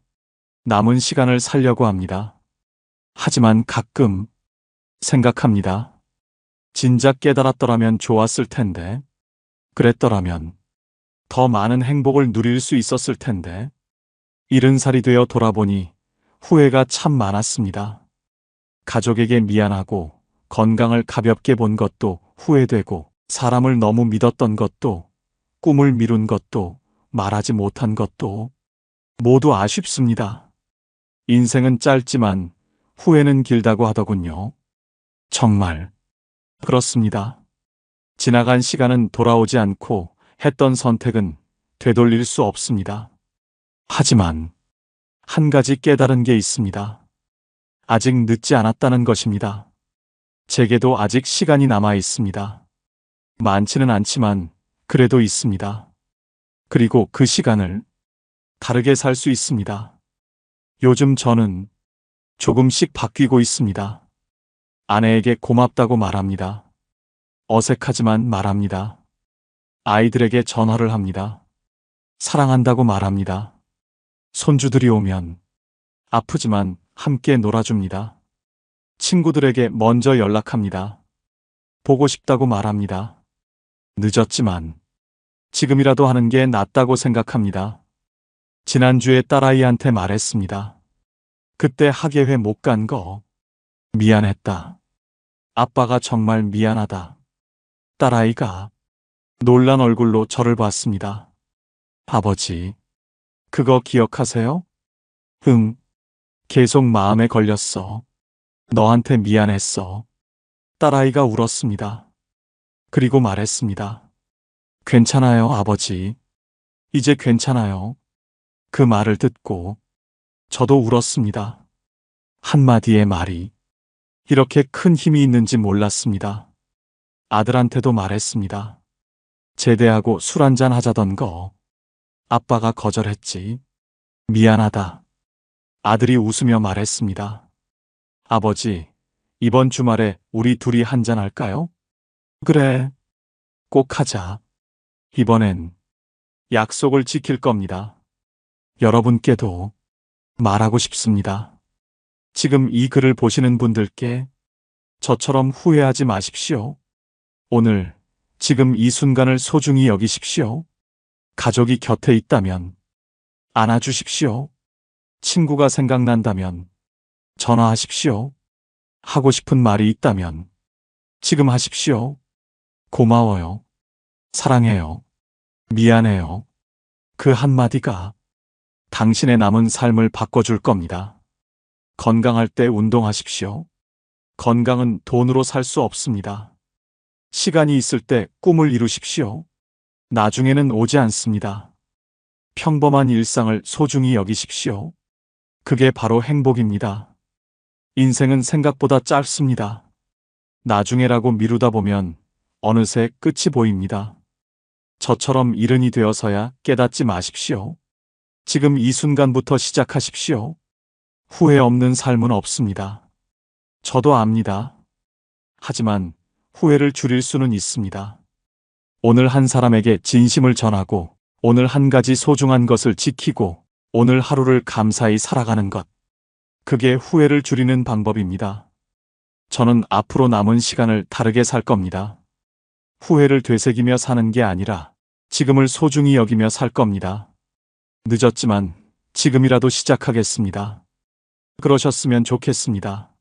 남은 시간을 살려고 합니다. 하지만 가끔 생각합니다. 진작 깨달았더라면 좋았을 텐데, 그랬더라면 더 많은 행복을 누릴 수 있었을 텐데, 70살이 되어 돌아보니 후회가 참 많았습니다. 가족에게 미안하고, 건강을 가볍게 본 것도 후회되고, 사람을 너무 믿었던 것도, 꿈을 미룬 것도, 말하지 못한 것도 모두 아쉽습니다. 인생은 짧지만 후회는 길다고 하더군요. 정말 그렇습니다. 지나간 시간은 돌아오지 않고 했던 선택은 되돌릴 수 없습니다. 하지만 한 가지 깨달은 게 있습니다. 아직 늦지 않았다는 것입니다. 제게도 아직 시간이 남아 있습니다. 많지는 않지만 그래도 있습니다. 그리고 그 시간을 다르게 살 수 있습니다. 요즘 저는 조금씩 바뀌고 있습니다. 아내에게 고맙다고 말합니다. 어색하지만 말합니다. 아이들에게 전화를 합니다. 사랑한다고 말합니다. 손주들이 오면 아프지만 함께 놀아줍니다. 친구들에게 먼저 연락합니다. 보고 싶다고 말합니다. 늦었지만 지금이라도 하는 게 낫다고 생각합니다. 지난주에 딸아이한테 말했습니다. 그때 학예회 못 간 거 미안했다. 아빠가 정말 미안하다. 딸아이가 놀란 얼굴로 저를 봤습니다. 아버지, 그거 기억하세요? 응, 계속 마음에 걸렸어. 너한테 미안했어. 딸아이가 울었습니다. 그리고 말했습니다. 괜찮아요, 아버지. 이제 괜찮아요. 그 말을 듣고 저도 울었습니다. 한마디의 말이 이렇게 큰 힘이 있는지 몰랐습니다. 아들한테도 말했습니다. 제대하고 술 한잔 하자던 거 아빠가 거절했지. 미안하다. 아들이 웃으며 말했습니다. 아버지, 이번 주말에 우리 둘이 한잔 할까요? 그래, 꼭 하자. 이번엔 약속을 지킬 겁니다. 여러분께도 말하고 싶습니다. 지금 이 글을 보시는 분들께 저처럼 후회하지 마십시오. 오늘, 지금 이 순간을 소중히 여기십시오. 가족이 곁에 있다면 안아주십시오. 친구가 생각난다면 전화하십시오. 하고 싶은 말이 있다면 지금 하십시오. 고마워요. 사랑해요. 미안해요. 그 한마디가 당신의 남은 삶을 바꿔줄 겁니다. 건강할 때 운동하십시오. 건강은 돈으로 살 수 없습니다. 시간이 있을 때 꿈을 이루십시오. 나중에는 오지 않습니다. 평범한 일상을 소중히 여기십시오. 그게 바로 행복입니다. 인생은 생각보다 짧습니다. 나중에라고 미루다 보면 어느새 끝이 보입니다. 저처럼 이른이 되어서야 깨닫지 마십시오. 지금 이 순간부터 시작하십시오. 후회 없는 삶은 없습니다. 저도 압니다. 하지만 후회를 줄일 수는 있습니다. 오늘 한 사람에게 진심을 전하고, 오늘 한 가지 소중한 것을 지키고, 오늘 하루를 감사히 살아가는 것. 그게 후회를 줄이는 방법입니다. 저는 앞으로 남은 시간을 다르게 살 겁니다. 후회를 되새기며 사는 게 아니라 지금을 소중히 여기며 살 겁니다. 늦었지만 지금이라도 시작하겠습니다. 그러셨으면 좋겠습니다.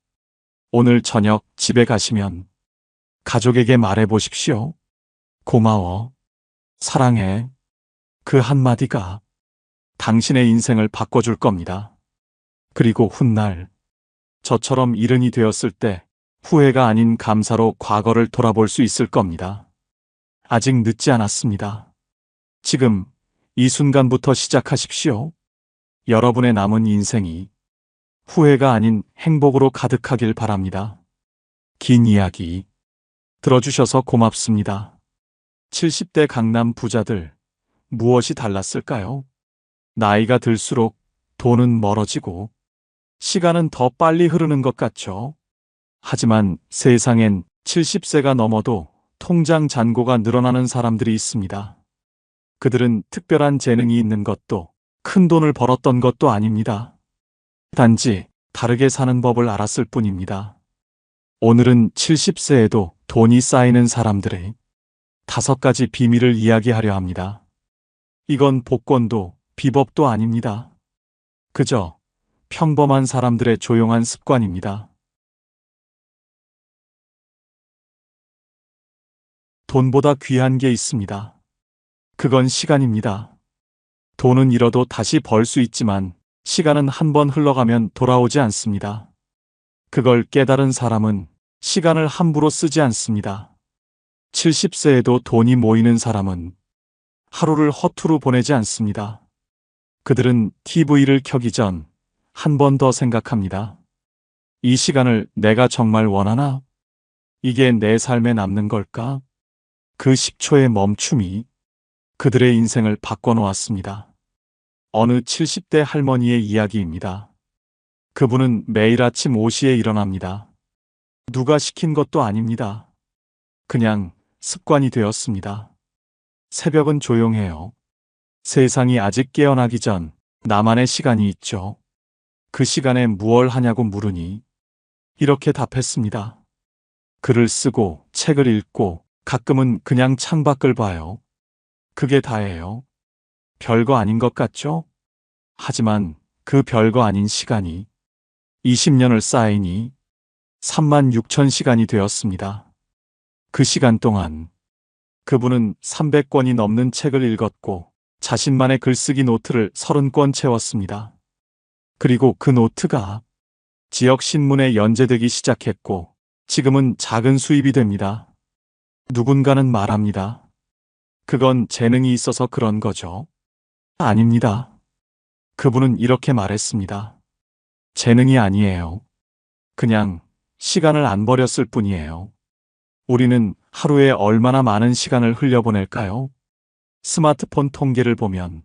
오늘 저녁 집에 가시면 가족에게 말해 보십시오. 고마워. 사랑해. 그 한마디가 당신의 인생을 바꿔줄 겁니다. 그리고 훗날 저처럼 일흔이 되었을 때 후회가 아닌 감사로 과거를 돌아볼 수 있을 겁니다. 아직 늦지 않았습니다. 지금 이 순간부터 시작하십시오. 여러분의 남은 인생이 후회가 아닌 행복으로 가득하길 바랍니다. 긴 이야기 들어주셔서 고맙습니다. 70대 강남 부자들, 무엇이 달랐을까요? 나이가 들수록 돈은 멀어지고 시간은 더 빨리 흐르는 것 같죠? 하지만 세상엔 70세가 넘어도 통장 잔고가 늘어나는 사람들이 있습니다. 그들은 특별한 재능이 있는 것도 큰 돈을 벌었던 것도 아닙니다. 단지 다르게 사는 법을 알았을 뿐입니다. 오늘은 70세에도 돈이 쌓이는 사람들의 5가지 비밀을 이야기하려 합니다. 이건 복권도 비법도 아닙니다. 그저 평범한 사람들의 조용한 습관입니다. 돈보다 귀한 게 있습니다. 그건 시간입니다. 돈은 잃어도 다시 벌 수 있지만 시간은 한 번 흘러가면 돌아오지 않습니다. 그걸 깨달은 사람은 시간을 함부로 쓰지 않습니다. 70세에도 돈이 모이는 사람은 하루를 허투루 보내지 않습니다. 그들은 TV를 켜기 전 한 번 더 생각합니다. 이 시간을 내가 정말 원하나? 이게 내 삶에 남는 걸까? 그 10초의 멈춤이 그들의 인생을 바꿔놓았습니다. 어느 70대 할머니의 이야기입니다. 그분은 매일 아침 5시에 일어납니다. 누가 시킨 것도 아닙니다. 그냥 습관이 되었습니다. 새벽은 조용해요. 세상이 아직 깨어나기 전 나만의 시간이 있죠. 그 시간에 무얼 하냐고 물으니 이렇게 답했습니다. 글을 쓰고 책을 읽고 가끔은 그냥 창밖을 봐요. 그게 다예요. 별거 아닌 것 같죠? 하지만 그 별거 아닌 시간이 20년을 쌓이니 36,000시간이 되었습니다. 그 시간 동안 그분은 300권이 넘는 책을 읽었고 자신만의 글쓰기 노트를 30권 채웠습니다. 그리고 그 노트가 지역 신문에 연재되기 시작했고 지금은 작은 수입이 됩니다. 누군가는 말합니다. 그건 재능이 있어서 그런 거죠. 아닙니다. 그분은 이렇게 말했습니다. 재능이 아니에요. 그냥 시간을 안 버렸을 뿐이에요. 우리는 하루에 얼마나 많은 시간을 흘려보낼까요? 스마트폰 통계를 보면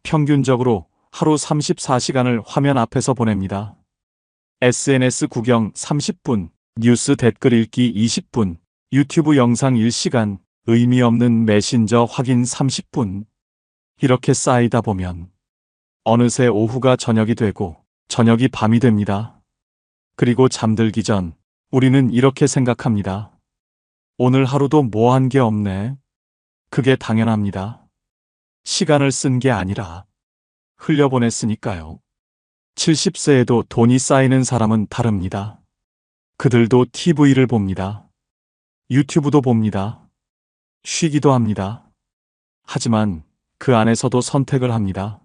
평균적으로 하루 34시간을 화면 앞에서 보냅니다. SNS 구경 30분, 뉴스 댓글 읽기 20분, 유튜브 영상 1시간, 의미 없는 메신저 확인 30분. 이렇게 쌓이다 보면 어느새 오후가 저녁이 되고 저녁이 밤이 됩니다. 그리고 잠들기 전 우리는 이렇게 생각합니다. 오늘 하루도 뭐 한 게 없네. 그게 당연합니다. 시간을 쓴 게 아니라 흘려보냈으니까요. 70세에도 돈이 쌓이는 사람은 다릅니다. 그들도 TV를 봅니다. 유튜브도 봅니다. 쉬기도 합니다. 하지만 그 안에서도 선택을 합니다.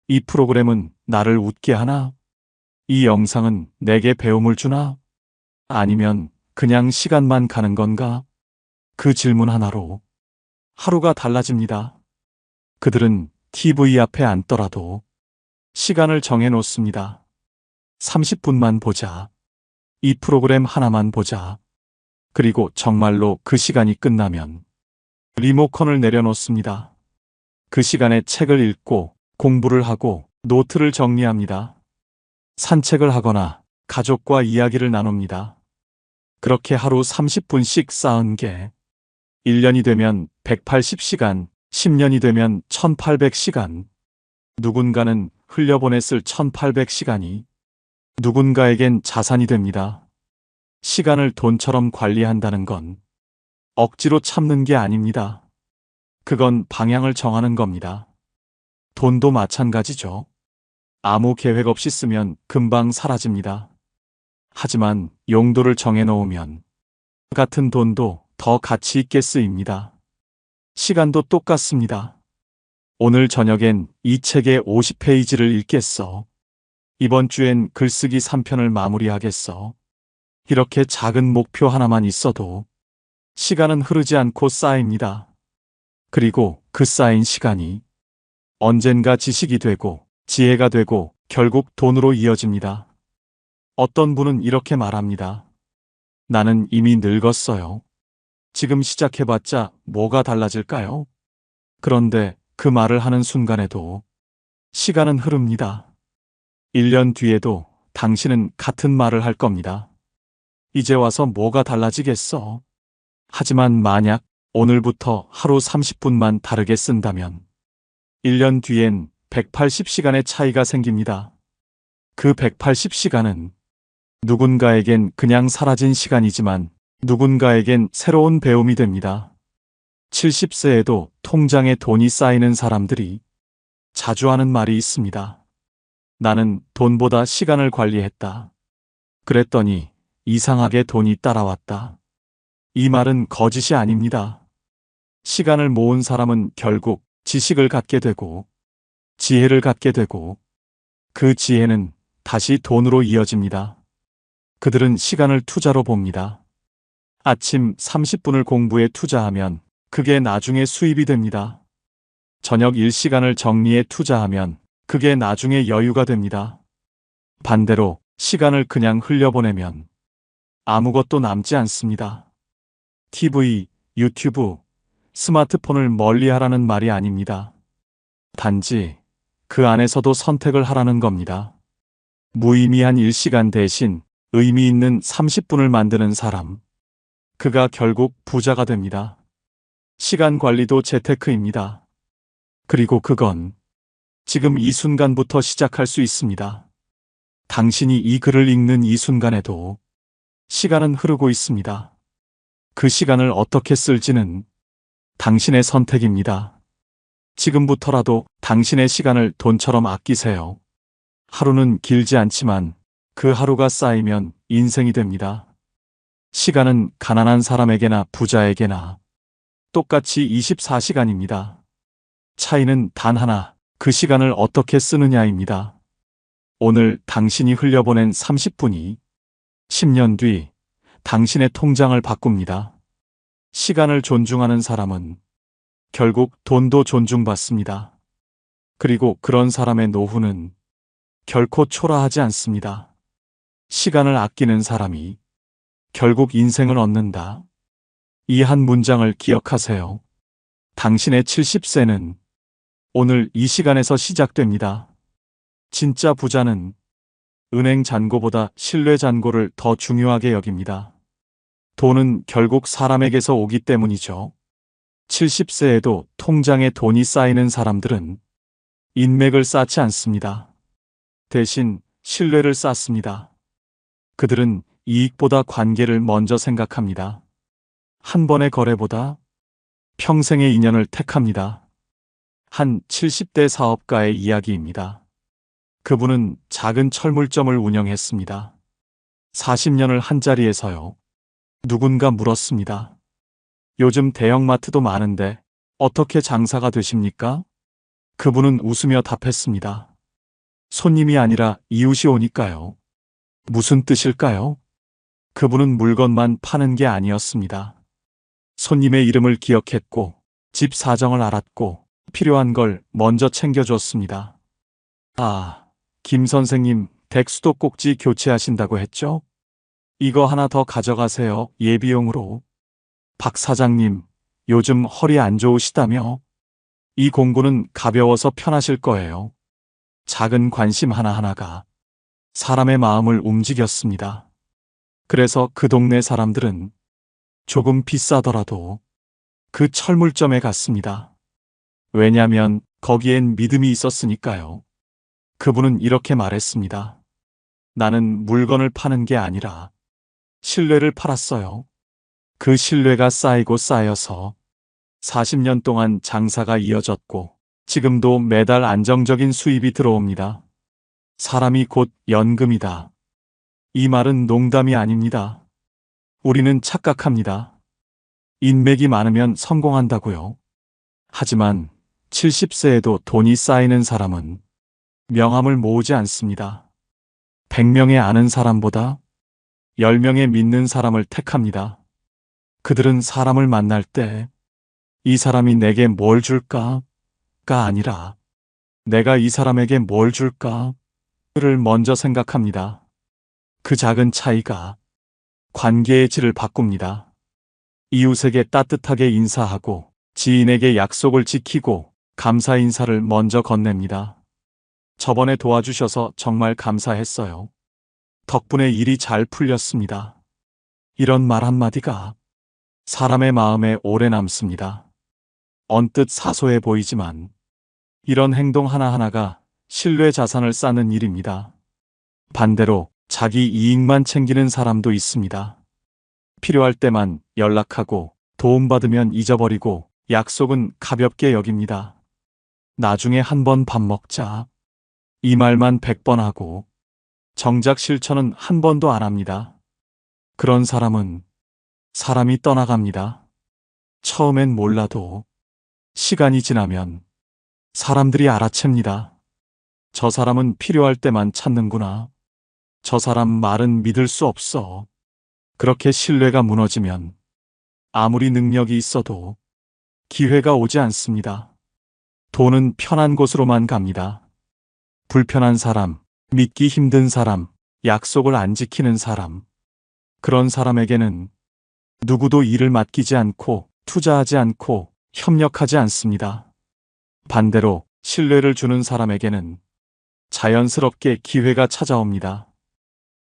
이 프로그램은 나를 웃게 하나? 이 영상은 내게 배움을 주나? 아니면 그냥 시간만 가는 건가? 그 질문 하나로 하루가 달라집니다. 그들은 TV 앞에 앉더라도 시간을 정해 놓습니다. 30분만 보자. 이 프로그램 하나만 보자. 그리고 정말로 그 시간이 끝나면 리모컨을 내려놓습니다. 그 시간에 책을 읽고 공부를 하고 노트를 정리합니다. 산책을 하거나 가족과 이야기를 나눕니다. 그렇게 하루 30분씩 쌓은 게 1년이 되면 180시간, 10년이 되면 1800시간. 누군가는 흘려보냈을 1800시간이 누군가에겐 자산이 됩니다. 시간을 돈처럼 관리한다는 건 억지로 참는 게 아닙니다. 그건 방향을 정하는 겁니다. 돈도 마찬가지죠. 아무 계획 없이 쓰면 금방 사라집니다. 하지만 용도를 정해놓으면 같은 돈도 더 가치 있게 쓰입니다. 시간도 똑같습니다. 오늘 저녁엔 이 책의 50페이지를 읽겠어. 이번 주엔 글쓰기 3편을 마무리하겠어. 이렇게 작은 목표 하나만 있어도 시간은 흐르지 않고 쌓입니다. 그리고 그 쌓인 시간이 언젠가 지식이 되고 지혜가 되고 결국 돈으로 이어집니다. 어떤 분은 이렇게 말합니다. 나는 이미 늙었어요. 지금 시작해봤자 뭐가 달라질까요? 그런데 그 말을 하는 순간에도 시간은 흐릅니다. 1년 뒤에도 당신은 같은 말을 할 겁니다. 이제 와서 뭐가 달라지겠어? 하지만 만약 오늘부터 하루 30분만 다르게 쓴다면 1년 뒤엔 180시간의 차이가 생깁니다. 그 180시간은 누군가에겐 그냥 사라진 시간이지만 누군가에겐 새로운 배움이 됩니다. 70세에도 통장에 돈이 쌓이는 사람들이 자주 하는 말이 있습니다. 나는 돈보다 시간을 관리했다. 그랬더니 이상하게 돈이 따라왔다. 이 말은 거짓이 아닙니다. 시간을 모은 사람은 결국 지식을 갖게 되고 지혜를 갖게 되고 그 지혜는 다시 돈으로 이어집니다. 그들은 시간을 투자로 봅니다. 아침 30분을 공부에 투자하면 그게 나중에 수입이 됩니다. 저녁 1시간을 정리에 투자하면 그게 나중에 여유가 됩니다. 반대로 시간을 그냥 흘려보내면 아무것도 남지 않습니다. TV, 유튜브, 스마트폰을 멀리하라는 말이 아닙니다. 단지 그 안에서도 선택을 하라는 겁니다. 무의미한 1시간 대신 의미 있는 30분을 만드는 사람, 그가 결국 부자가 됩니다. 시간 관리도 재테크입니다. 그리고 그건 지금 이 순간부터 시작할 수 있습니다. 당신이 이 글을 읽는 이 순간에도 시간은 흐르고 있습니다. 그 시간을 어떻게 쓸지는 당신의 선택입니다. 지금부터라도 당신의 시간을 돈처럼 아끼세요. 하루는 길지 않지만 그 하루가 쌓이면 인생이 됩니다. 시간은 가난한 사람에게나 부자에게나 똑같이 24시간입니다. 차이는 단 하나, 그 시간을 어떻게 쓰느냐입니다. 오늘 당신이 흘려보낸 30분이 10년 뒤 당신의 통장을 바꿉니다. 시간을 존중하는 사람은 결국 돈도 존중받습니다. 그리고 그런 사람의 노후는 결코 초라하지 않습니다. 시간을 아끼는 사람이 결국 인생을 얻는다. 이 한 문장을 기억하세요. 당신의 70세는 오늘 이 시간에서 시작됩니다. 진짜 부자는 은행 잔고보다 신뢰 잔고를 더 중요하게 여깁니다. 돈은 결국 사람에게서 오기 때문이죠. 70세에도 통장에 돈이 쌓이는 사람들은 인맥을 쌓지 않습니다. 대신 신뢰를 쌓습니다. 그들은 이익보다 관계를 먼저 생각합니다. 한 번의 거래보다 평생의 인연을 택합니다. 한 70대 사업가의 이야기입니다. 그분은 작은 철물점을 운영했습니다. 40년을 한자리에서요. 누군가 물었습니다. 요즘 대형마트도 많은데 어떻게 장사가 되십니까? 그분은 웃으며 답했습니다. 손님이 아니라 이웃이 오니까요. 무슨 뜻일까요? 그분은 물건만 파는 게 아니었습니다. 손님의 이름을 기억했고 집 사정을 알았고 필요한 걸 먼저 챙겨줬습니다. 아, 김 선생님 덱수도 꼭지 교체하신다고 했죠? 이거 하나 더 가져가세요. 예비용으로. 박 사장님, 요즘 허리 안 좋으시다며? 이 공부는 가벼워서 편하실 거예요. 작은 관심 하나하나가 사람의 마음을 움직였습니다. 그래서 그 동네 사람들은 조금 비싸더라도 그 철물점에 갔습니다. 왜냐면 거기엔 믿음이 있었으니까요. 그분은 이렇게 말했습니다. 나는 물건을 파는 게 아니라 신뢰를 팔았어요. 그 신뢰가 쌓이고 쌓여서 40년 동안 장사가 이어졌고 지금도 매달 안정적인 수입이 들어옵니다. 사람이 곧 연금이다. 이 말은 농담이 아닙니다. 우리는 착각합니다. 인맥이 많으면 성공한다고요. 하지만 70세에도 돈이 쌓이는 사람은 명함을 모으지 않습니다. 100명의 아는 사람보다 10명의 믿는 사람을 택합니다. 그들은 사람을 만날 때 이 사람이 내게 뭘 줄까가 아니라 내가 이 사람에게 뭘 줄까를 먼저 생각합니다. 그 작은 차이가 관계의 질을 바꿉니다. 이웃에게 따뜻하게 인사하고 지인에게 약속을 지키고 감사 인사를 먼저 건넵니다. 저번에 도와주셔서 정말 감사했어요. 덕분에 일이 잘 풀렸습니다. 이런 말 한마디가 사람의 마음에 오래 남습니다. 언뜻 사소해 보이지만 이런 행동 하나하나가 신뢰 자산을 쌓는 일입니다. 반대로 자기 이익만 챙기는 사람도 있습니다. 필요할 때만 연락하고 도움받으면 잊어버리고 약속은 가볍게 여깁니다. 나중에 한번 밥 먹자. 이 말만 100번 하고 정작 실천은 한 번도 안 합니다. 그런 사람은 사람이 떠나갑니다. 처음엔 몰라도 시간이 지나면 사람들이 알아챕니다. 저 사람은 필요할 때만 찾는구나. 저 사람 말은 믿을 수 없어. 그렇게 신뢰가 무너지면 아무리 능력이 있어도 기회가 오지 않습니다. 돈은 편한 곳으로만 갑니다. 불편한 사람, 믿기 힘든 사람, 약속을 안 지키는 사람. 그런 사람에게는 누구도 일을 맡기지 않고 투자하지 않고 협력하지 않습니다. 반대로 신뢰를 주는 사람에게는 자연스럽게 기회가 찾아옵니다.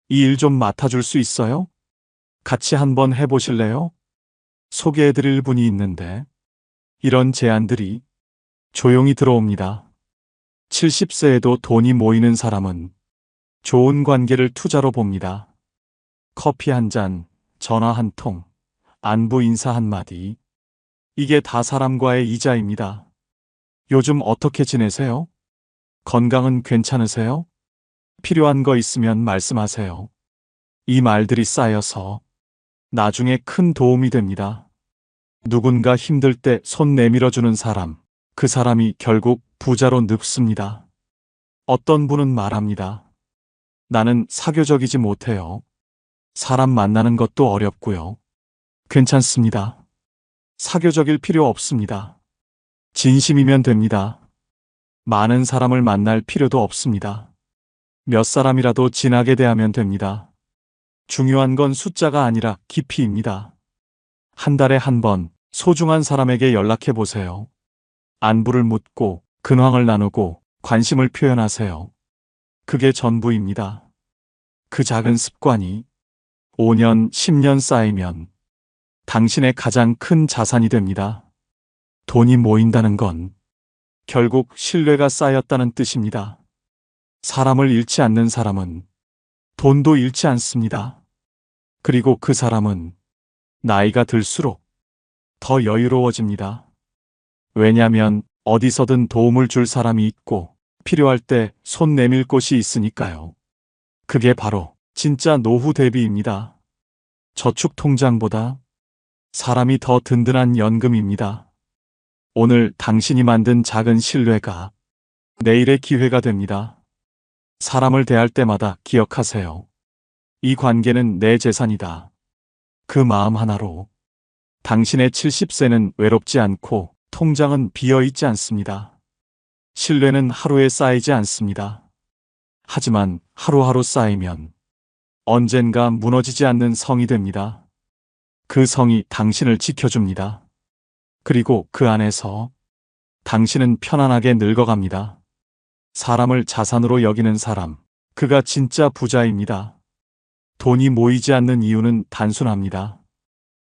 이 일 좀 맡아줄 수 있어요? 같이 한번 해보실래요? 소개해드릴 분이 있는데. 이런 제안들이 조용히 들어옵니다. 70세에도 돈이 모이는 사람은 좋은 관계를 투자로 봅니다. 커피 한 잔, 전화 한 통, 안부 인사 한마디. 이게 다 사람과의 이자입니다. 요즘 어떻게 지내세요? 건강은 괜찮으세요? 필요한 거 있으면 말씀하세요. 이 말들이 쌓여서 나중에 큰 도움이 됩니다. 누군가 힘들 때 손 내밀어주는 사람, 그 사람이 결국 부자로 늙습니다. 어떤 분은 말합니다. 나는 사교적이지 못해요. 사람 만나는 것도 어렵고요. 괜찮습니다. 사교적일 필요 없습니다. 진심이면 됩니다. 많은 사람을 만날 필요도 없습니다. 몇 사람이라도 진하게 대하면 됩니다. 중요한 건 숫자가 아니라 깊이입니다. 한 달에 한 번 소중한 사람에게 연락해 보세요. 안부를 묻고 근황을 나누고 관심을 표현하세요. 그게 전부입니다. 그 작은 습관이 5년, 10년 쌓이면 당신의 가장 큰 자산이 됩니다. 돈이 모인다는 건 결국 신뢰가 쌓였다는 뜻입니다. 사람을 잃지 않는 사람은 돈도 잃지 않습니다. 그리고 그 사람은 나이가 들수록 더 여유로워집니다. 왜냐면 어디서든 도움을 줄 사람이 있고 필요할 때 손 내밀 곳이 있으니까요. 그게 바로 진짜 노후 대비입니다. 저축 통장보다 사람이 더 든든한 연금입니다. 오늘 당신이 만든 작은 신뢰가 내일의 기회가 됩니다. 사람을 대할 때마다 기억하세요. 이 관계는 내 재산이다. 그 마음 하나로 당신의 70세는 외롭지 않고 통장은 비어있지 않습니다. 신뢰는 하루에 쌓이지 않습니다. 하지만 하루하루 쌓이면 언젠가 무너지지 않는 성이 됩니다. 그 성이 당신을 지켜줍니다. 그리고 그 안에서 당신은 편안하게 늙어갑니다. 사람을 자산으로 여기는 사람, 그가 진짜 부자입니다. 돈이 모이지 않는 이유는 단순합니다.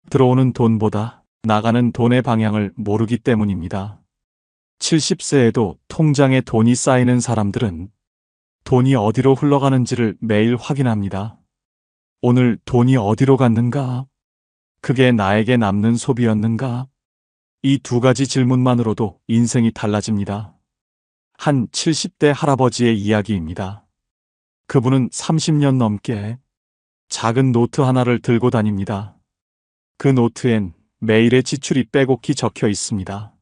들어오는 돈보다 나가는 돈의 방향을 모르기 때문입니다. 70세에도 통장에 돈이 쌓이는 사람들은 돈이 어디로 흘러가는지를 매일 확인합니다. 오늘 돈이 어디로 갔는가? 그게 나에게 남는 소비였는가? 이 두 가지 질문만으로도 인생이 달라집니다. 한 70대 할아버지의 이야기입니다. 그분은 30년 넘게 작은 노트 하나를 들고 다닙니다. 그 노트엔 매일의 지출이 빼곡히 적혀 있습니다.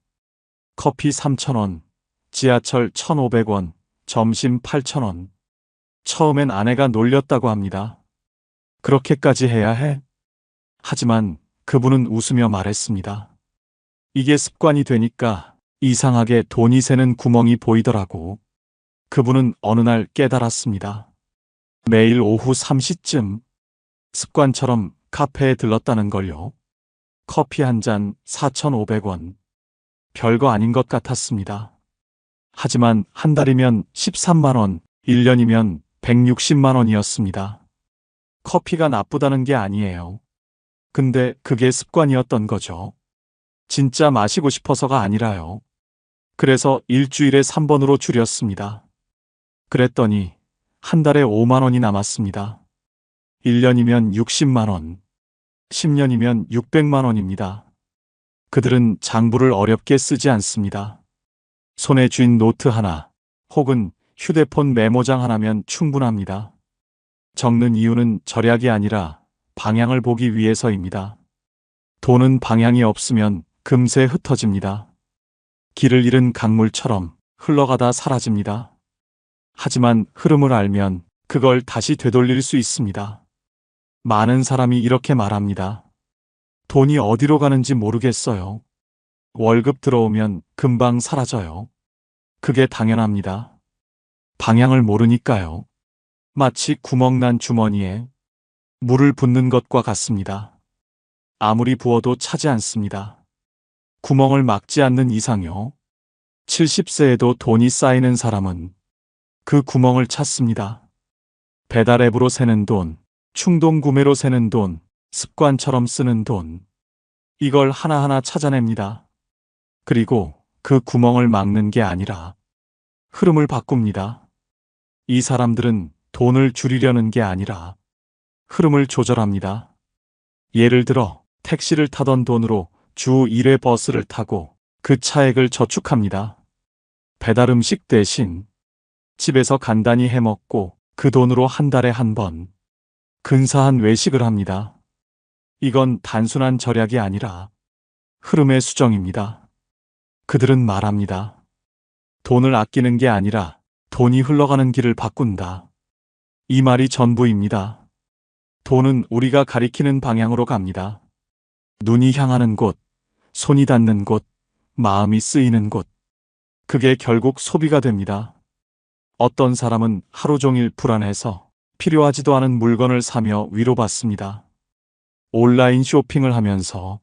커피 3,000원, 지하철 1,500원, 점심 8,000원. 처음엔 아내가 놀렸다고 합니다. 그렇게까지 해야 해? 하지만 그분은 웃으며 말했습니다. 이게 습관이 되니까 이상하게 돈이 새는 구멍이 보이더라고. 그분은 어느 날 깨달았습니다. 매일 오후 3시쯤 습관처럼 카페에 들렀다는 걸요. 커피 한 잔 4,500원. 별거 아닌 것 같았습니다. 하지만 한 달이면 13만 원, 1년이면 160만 원이었습니다. 커피가 나쁘다는 게 아니에요. 근데 그게 습관이었던 거죠. 진짜 마시고 싶어서가 아니라요. 그래서 일주일에 3번으로 줄였습니다. 그랬더니 한 달에 5만 원이 남았습니다. 1년이면 60만 원, 10년이면 600만 원입니다. 그들은 장부를 어렵게 쓰지 않습니다. 손에 쥔 노트 하나 혹은 휴대폰 메모장 하나면 충분합니다. 적는 이유는 절약이 아니라 방향을 보기 위해서입니다. 돈은 방향이 없으면 금세 흩어집니다. 길을 잃은 강물처럼 흘러가다 사라집니다. 하지만 흐름을 알면 그걸 다시 되돌릴 수 있습니다. 많은 사람이 이렇게 말합니다. 돈이 어디로 가는지 모르겠어요. 월급 들어오면 금방 사라져요. 그게 당연합니다. 방향을 모르니까요. 마치 구멍난 주머니에 물을 붓는 것과 같습니다. 아무리 부어도 차지 않습니다. 구멍을 막지 않는 이상요. 70세에도 돈이 쌓이는 사람은 그 구멍을 찾습니다. 배달 앱으로 새는 돈, 충동 구매로 새는 돈, 습관처럼 쓰는 돈. 이걸 하나하나 찾아냅니다. 그리고 그 구멍을 막는 게 아니라 흐름을 바꿉니다. 이 사람들은 돈을 줄이려는 게 아니라 흐름을 조절합니다. 예를 들어 택시를 타던 돈으로 주 1회 버스를 타고 그 차액을 저축합니다. 배달 음식 대신 집에서 간단히 해먹고 그 돈으로 한 달에 한 번 근사한 외식을 합니다. 이건 단순한 절약이 아니라 흐름의 수정입니다. 그들은 말합니다. 돈을 아끼는 게 아니라 돈이 흘러가는 길을 바꾼다. 이 말이 전부입니다. 돈은 우리가 가리키는 방향으로 갑니다. 눈이 향하는 곳, 손이 닿는 곳, 마음이 쓰이는 곳. 그게 결국 소비가 됩니다. 어떤 사람은 하루 종일 불안해서 필요하지도 않은 물건을 사며 위로받습니다. 온라인 쇼핑을 하면서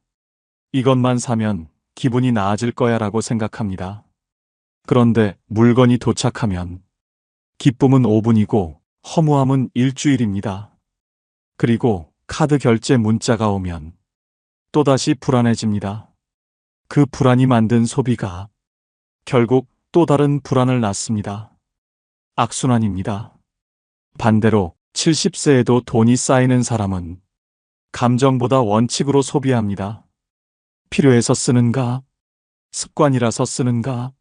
이것만 사면 기분이 나아질 거야 라고 생각합니다. 그런데 물건이 도착하면 기쁨은 5분이고 허무함은 일주일입니다. 그리고 카드 결제 문자가 오면 또다시 불안해집니다. 그 불안이 만든 소비가 결국 또 다른 불안을 낳습니다. 악순환입니다. 반대로 70세에도 돈이 쌓이는 사람은 감정보다 원칙으로 소비합니다. 필요해서 쓰는가? 습관이라서 쓰는가?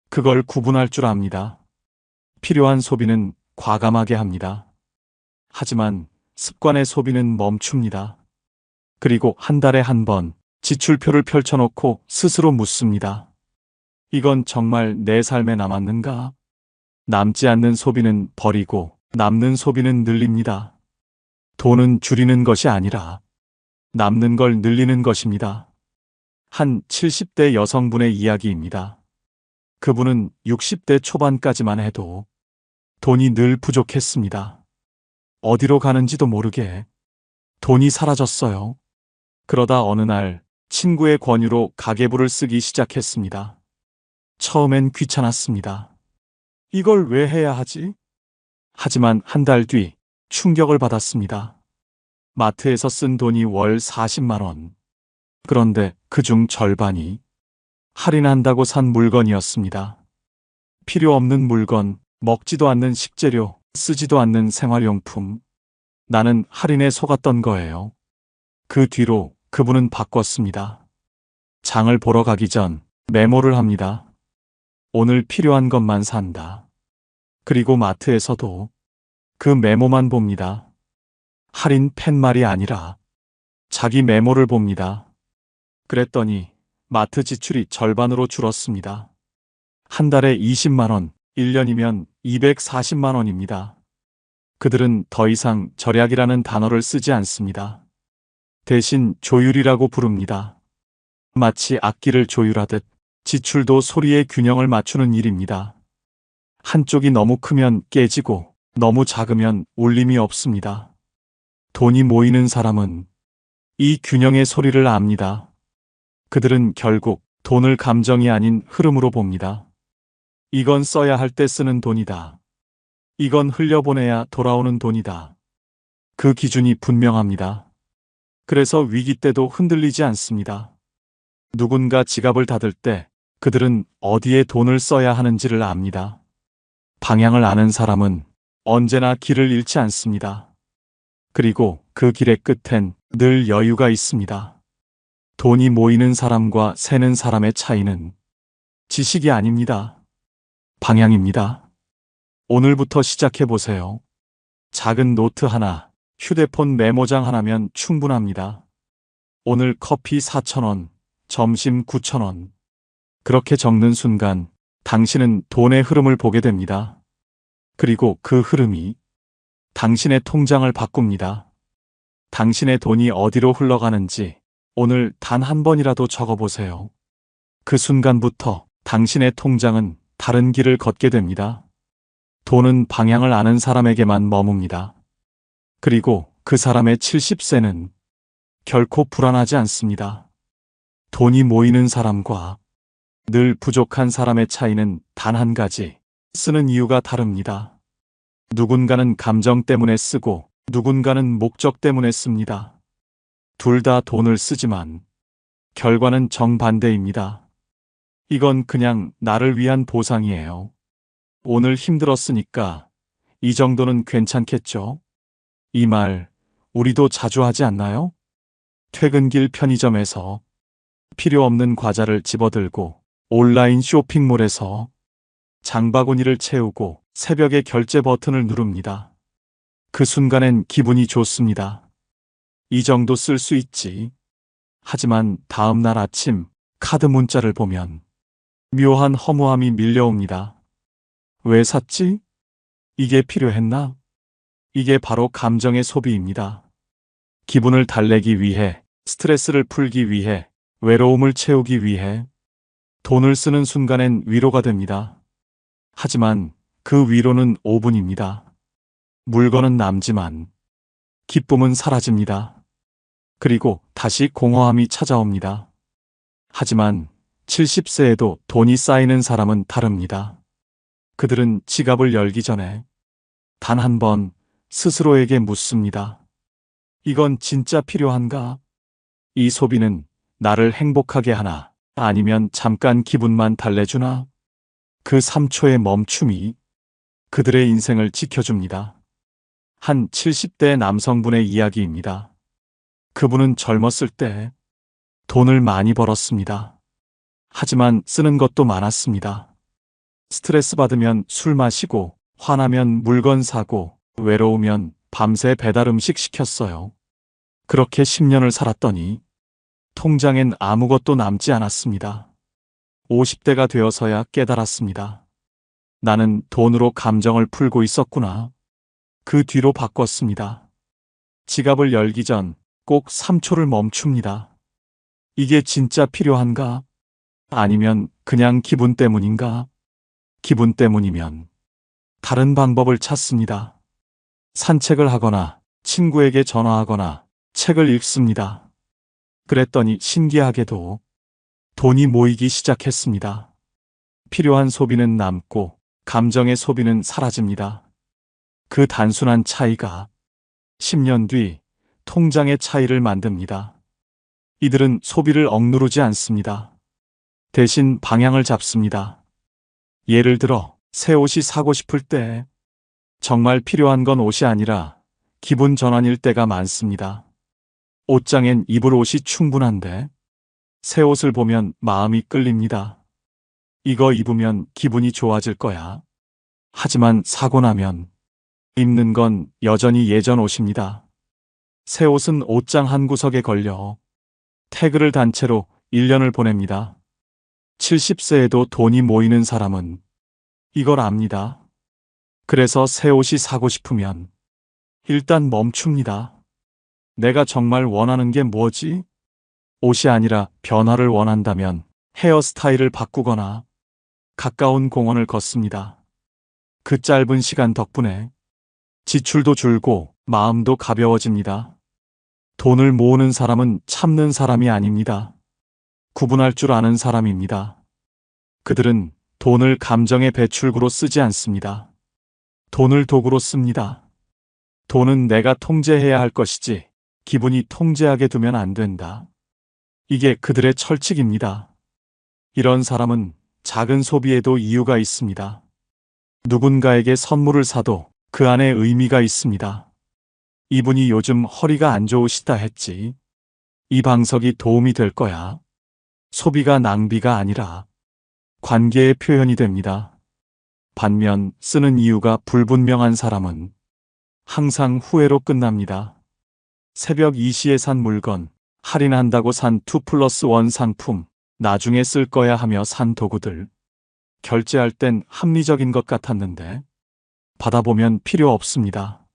그걸 구분할 줄 압니다. 필요한 소비는 과감하게 합니다. 하지만 습관의 소비는 멈춥니다. 그리고 한 달에 한 번 지출표를 펼쳐놓고 스스로 묻습니다. 이건 정말 내 삶에 남았는가? 남지 않는 소비는 버리고 남는 소비는 늘립니다. 돈은 줄이는 것이 아니라 남는 걸 늘리는 것입니다. 한 70대 여성분의 이야기입니다. 그분은 60대 초반까지만 해도 돈이 늘 부족했습니다. 어디로 가는지도 모르게 돈이 사라졌어요. 그러다 어느 날 친구의 권유로 가계부를 쓰기 시작했습니다. 처음엔 귀찮았습니다. 이걸 왜 해야 하지? 하지만 한 달 뒤 충격을 받았습니다. 마트에서 쓴 돈이 월 40만 원. 그런데 그중 절반이 할인한다고 산 물건이었습니다. 필요 없는 물건, 먹지도 않는 식재료, 쓰지도 않는 생활용품. 나는 할인에 속았던 거예요. 그 뒤로 그분은 바꿨습니다. 장을 보러 가기 전 메모를 합니다. 오늘 필요한 것만 산다. 그리고 마트에서도 그 메모만 봅니다. 할인 팻말이 아니라 자기 메모를 봅니다. 그랬더니 마트 지출이 절반으로 줄었습니다. 한 달에 20만 원, 1년이면 240만 원입니다. 그들은 더 이상 절약이라는 단어를 쓰지 않습니다. 대신 조율이라고 부릅니다. 마치 악기를 조율하듯 지출도 소리의 균형을 맞추는 일입니다. 한쪽이 너무 크면 깨지고 너무 작으면 울림이 없습니다. 돈이 모이는 사람은 이 균형의 소리를 압니다. 그들은 결국 돈을 감정이 아닌 흐름으로 봅니다. 이건 써야 할 때 쓰는 돈이다. 이건 흘려보내야 돌아오는 돈이다. 그 기준이 분명합니다. 그래서 위기 때도 흔들리지 않습니다. 누군가 지갑을 닫을 때 그들은 어디에 돈을 써야 하는지를 압니다. 방향을 아는 사람은 언제나 길을 잃지 않습니다. 그리고 그 길의 끝엔 늘 여유가 있습니다. 돈이 모이는 사람과 새는 사람의 차이는 지식이 아닙니다. 방향입니다. 오늘부터 시작해 보세요. 작은 노트 하나, 휴대폰 메모장 하나면 충분합니다. 오늘 커피 4,000원, 점심 9,000원. 그렇게 적는 순간 당신은 돈의 흐름을 보게 됩니다. 그리고 그 흐름이 당신의 통장을 바꿉니다. 당신의 돈이 어디로 흘러가는지 오늘 단 한 번이라도 적어보세요. 그 순간부터 당신의 통장은 다른 길을 걷게 됩니다. 돈은 방향을 아는 사람에게만 머뭅니다. 그리고 그 사람의 70세는 결코 불안하지 않습니다. 돈이 모이는 사람과 늘 부족한 사람의 차이는 단 한 가지, 쓰는 이유가 다릅니다. 누군가는 감정 때문에 쓰고 누군가는 목적 때문에 씁니다. 둘 다 돈을 쓰지만 결과는 정반대입니다. 이건 그냥 나를 위한 보상이에요. 오늘 힘들었으니까 이 정도는 괜찮겠죠? 이 말 우리도 자주 하지 않나요? 퇴근길 편의점에서 필요 없는 과자를 집어들고 온라인 쇼핑몰에서 장바구니를 채우고 새벽에 결제 버튼을 누릅니다. 그 순간엔 기분이 좋습니다. 이 정도 쓸 수 있지. 하지만 다음 날 아침 카드 문자를 보면 묘한 허무함이 밀려옵니다. 왜 샀지? 이게 필요했나? 이게 바로 감정의 소비입니다. 기분을 달래기 위해, 스트레스를 풀기 위해, 외로움을 채우기 위해 돈을 쓰는 순간엔 위로가 됩니다. 하지만 그 위로는 5분입니다. 물건은 남지만 기쁨은 사라집니다. 그리고 다시 공허함이 찾아옵니다. 하지만 70세에도 돈이 쌓이는 사람은 다릅니다. 그들은 지갑을 열기 전에 단 한 번 스스로에게 묻습니다. 이건 진짜 필요한가? 이 소비는 나를 행복하게 하나? 아니면 잠깐 기분만 달래주나? 그 3초의 멈춤이 그들의 인생을 지켜줍니다. 한 70대 남성분의 이야기입니다. 그분은 젊었을 때 돈을 많이 벌었습니다. 하지만 쓰는 것도 많았습니다. 스트레스 받으면 술 마시고, 화나면 물건 사고, 외로우면 밤새 배달 음식 시켰어요. 그렇게 10년을 살았더니 통장엔 아무것도 남지 않았습니다. 50대가 되어서야 깨달았습니다. 나는 돈으로 감정을 풀고 있었구나. 그 뒤로 바꿨습니다. 지갑을 열기 전 꼭 3초를 멈춥니다. 이게 진짜 필요한가? 아니면 그냥 기분 때문인가? 기분 때문이면 다른 방법을 찾습니다. 산책을 하거나 친구에게 전화하거나 책을 읽습니다. 그랬더니 신기하게도 돈이 모이기 시작했습니다. 필요한 소비는 남고 감정의 소비는 사라집니다. 그 단순한 차이가 10년 뒤 통장의 차이를 만듭니다. 이들은 소비를 억누르지 않습니다. 대신 방향을 잡습니다. 예를 들어 새 옷이 사고 싶을 때 정말 필요한 건 옷이 아니라 기분 전환일 때가 많습니다. 옷장엔 입을 옷이 충분한데 새 옷을 보면 마음이 끌립니다. 이거 입으면 기분이 좋아질 거야. 하지만 사고 나면 입는 건 여전히 예전 옷입니다. 새 옷은 옷장 한 구석에 걸려 태그를 단 채로 1년을 보냅니다. 70세에도 돈이 모이는 사람은 이걸 압니다. 그래서 새 옷이 사고 싶으면 일단 멈춥니다. 내가 정말 원하는 게 뭐지? 옷이 아니라 변화를 원한다면 헤어스타일을 바꾸거나 가까운 공원을 걷습니다. 그 짧은 시간 덕분에 지출도 줄고 마음도 가벼워집니다. 돈을 모으는 사람은 참는 사람이 아닙니다. 구분할 줄 아는 사람입니다. 그들은 돈을 감정의 배출구로 쓰지 않습니다. 돈을 도구로 씁니다. 돈은 내가 통제해야 할 것이지 기분이 통제하게 두면 안 된다. 이게 그들의 철칙입니다. 이런 사람은 작은 소비에도 이유가 있습니다. 누군가에게 선물을 사도 그 안에 의미가 있습니다. 이분이 요즘 허리가 안 좋으시다 했지. 이 방석이 도움이 될 거야. 소비가 낭비가 아니라 관계의 표현이 됩니다. 반면 쓰는 이유가 불분명한 사람은 항상 후회로 끝납니다. 새벽 2시에 산 물건, 할인한다고 산 2+1 상품, 나중에 쓸 거야 하며 산 도구들. 결제할 땐 합리적인 것 같았는데 받아보면 필요 없습니다.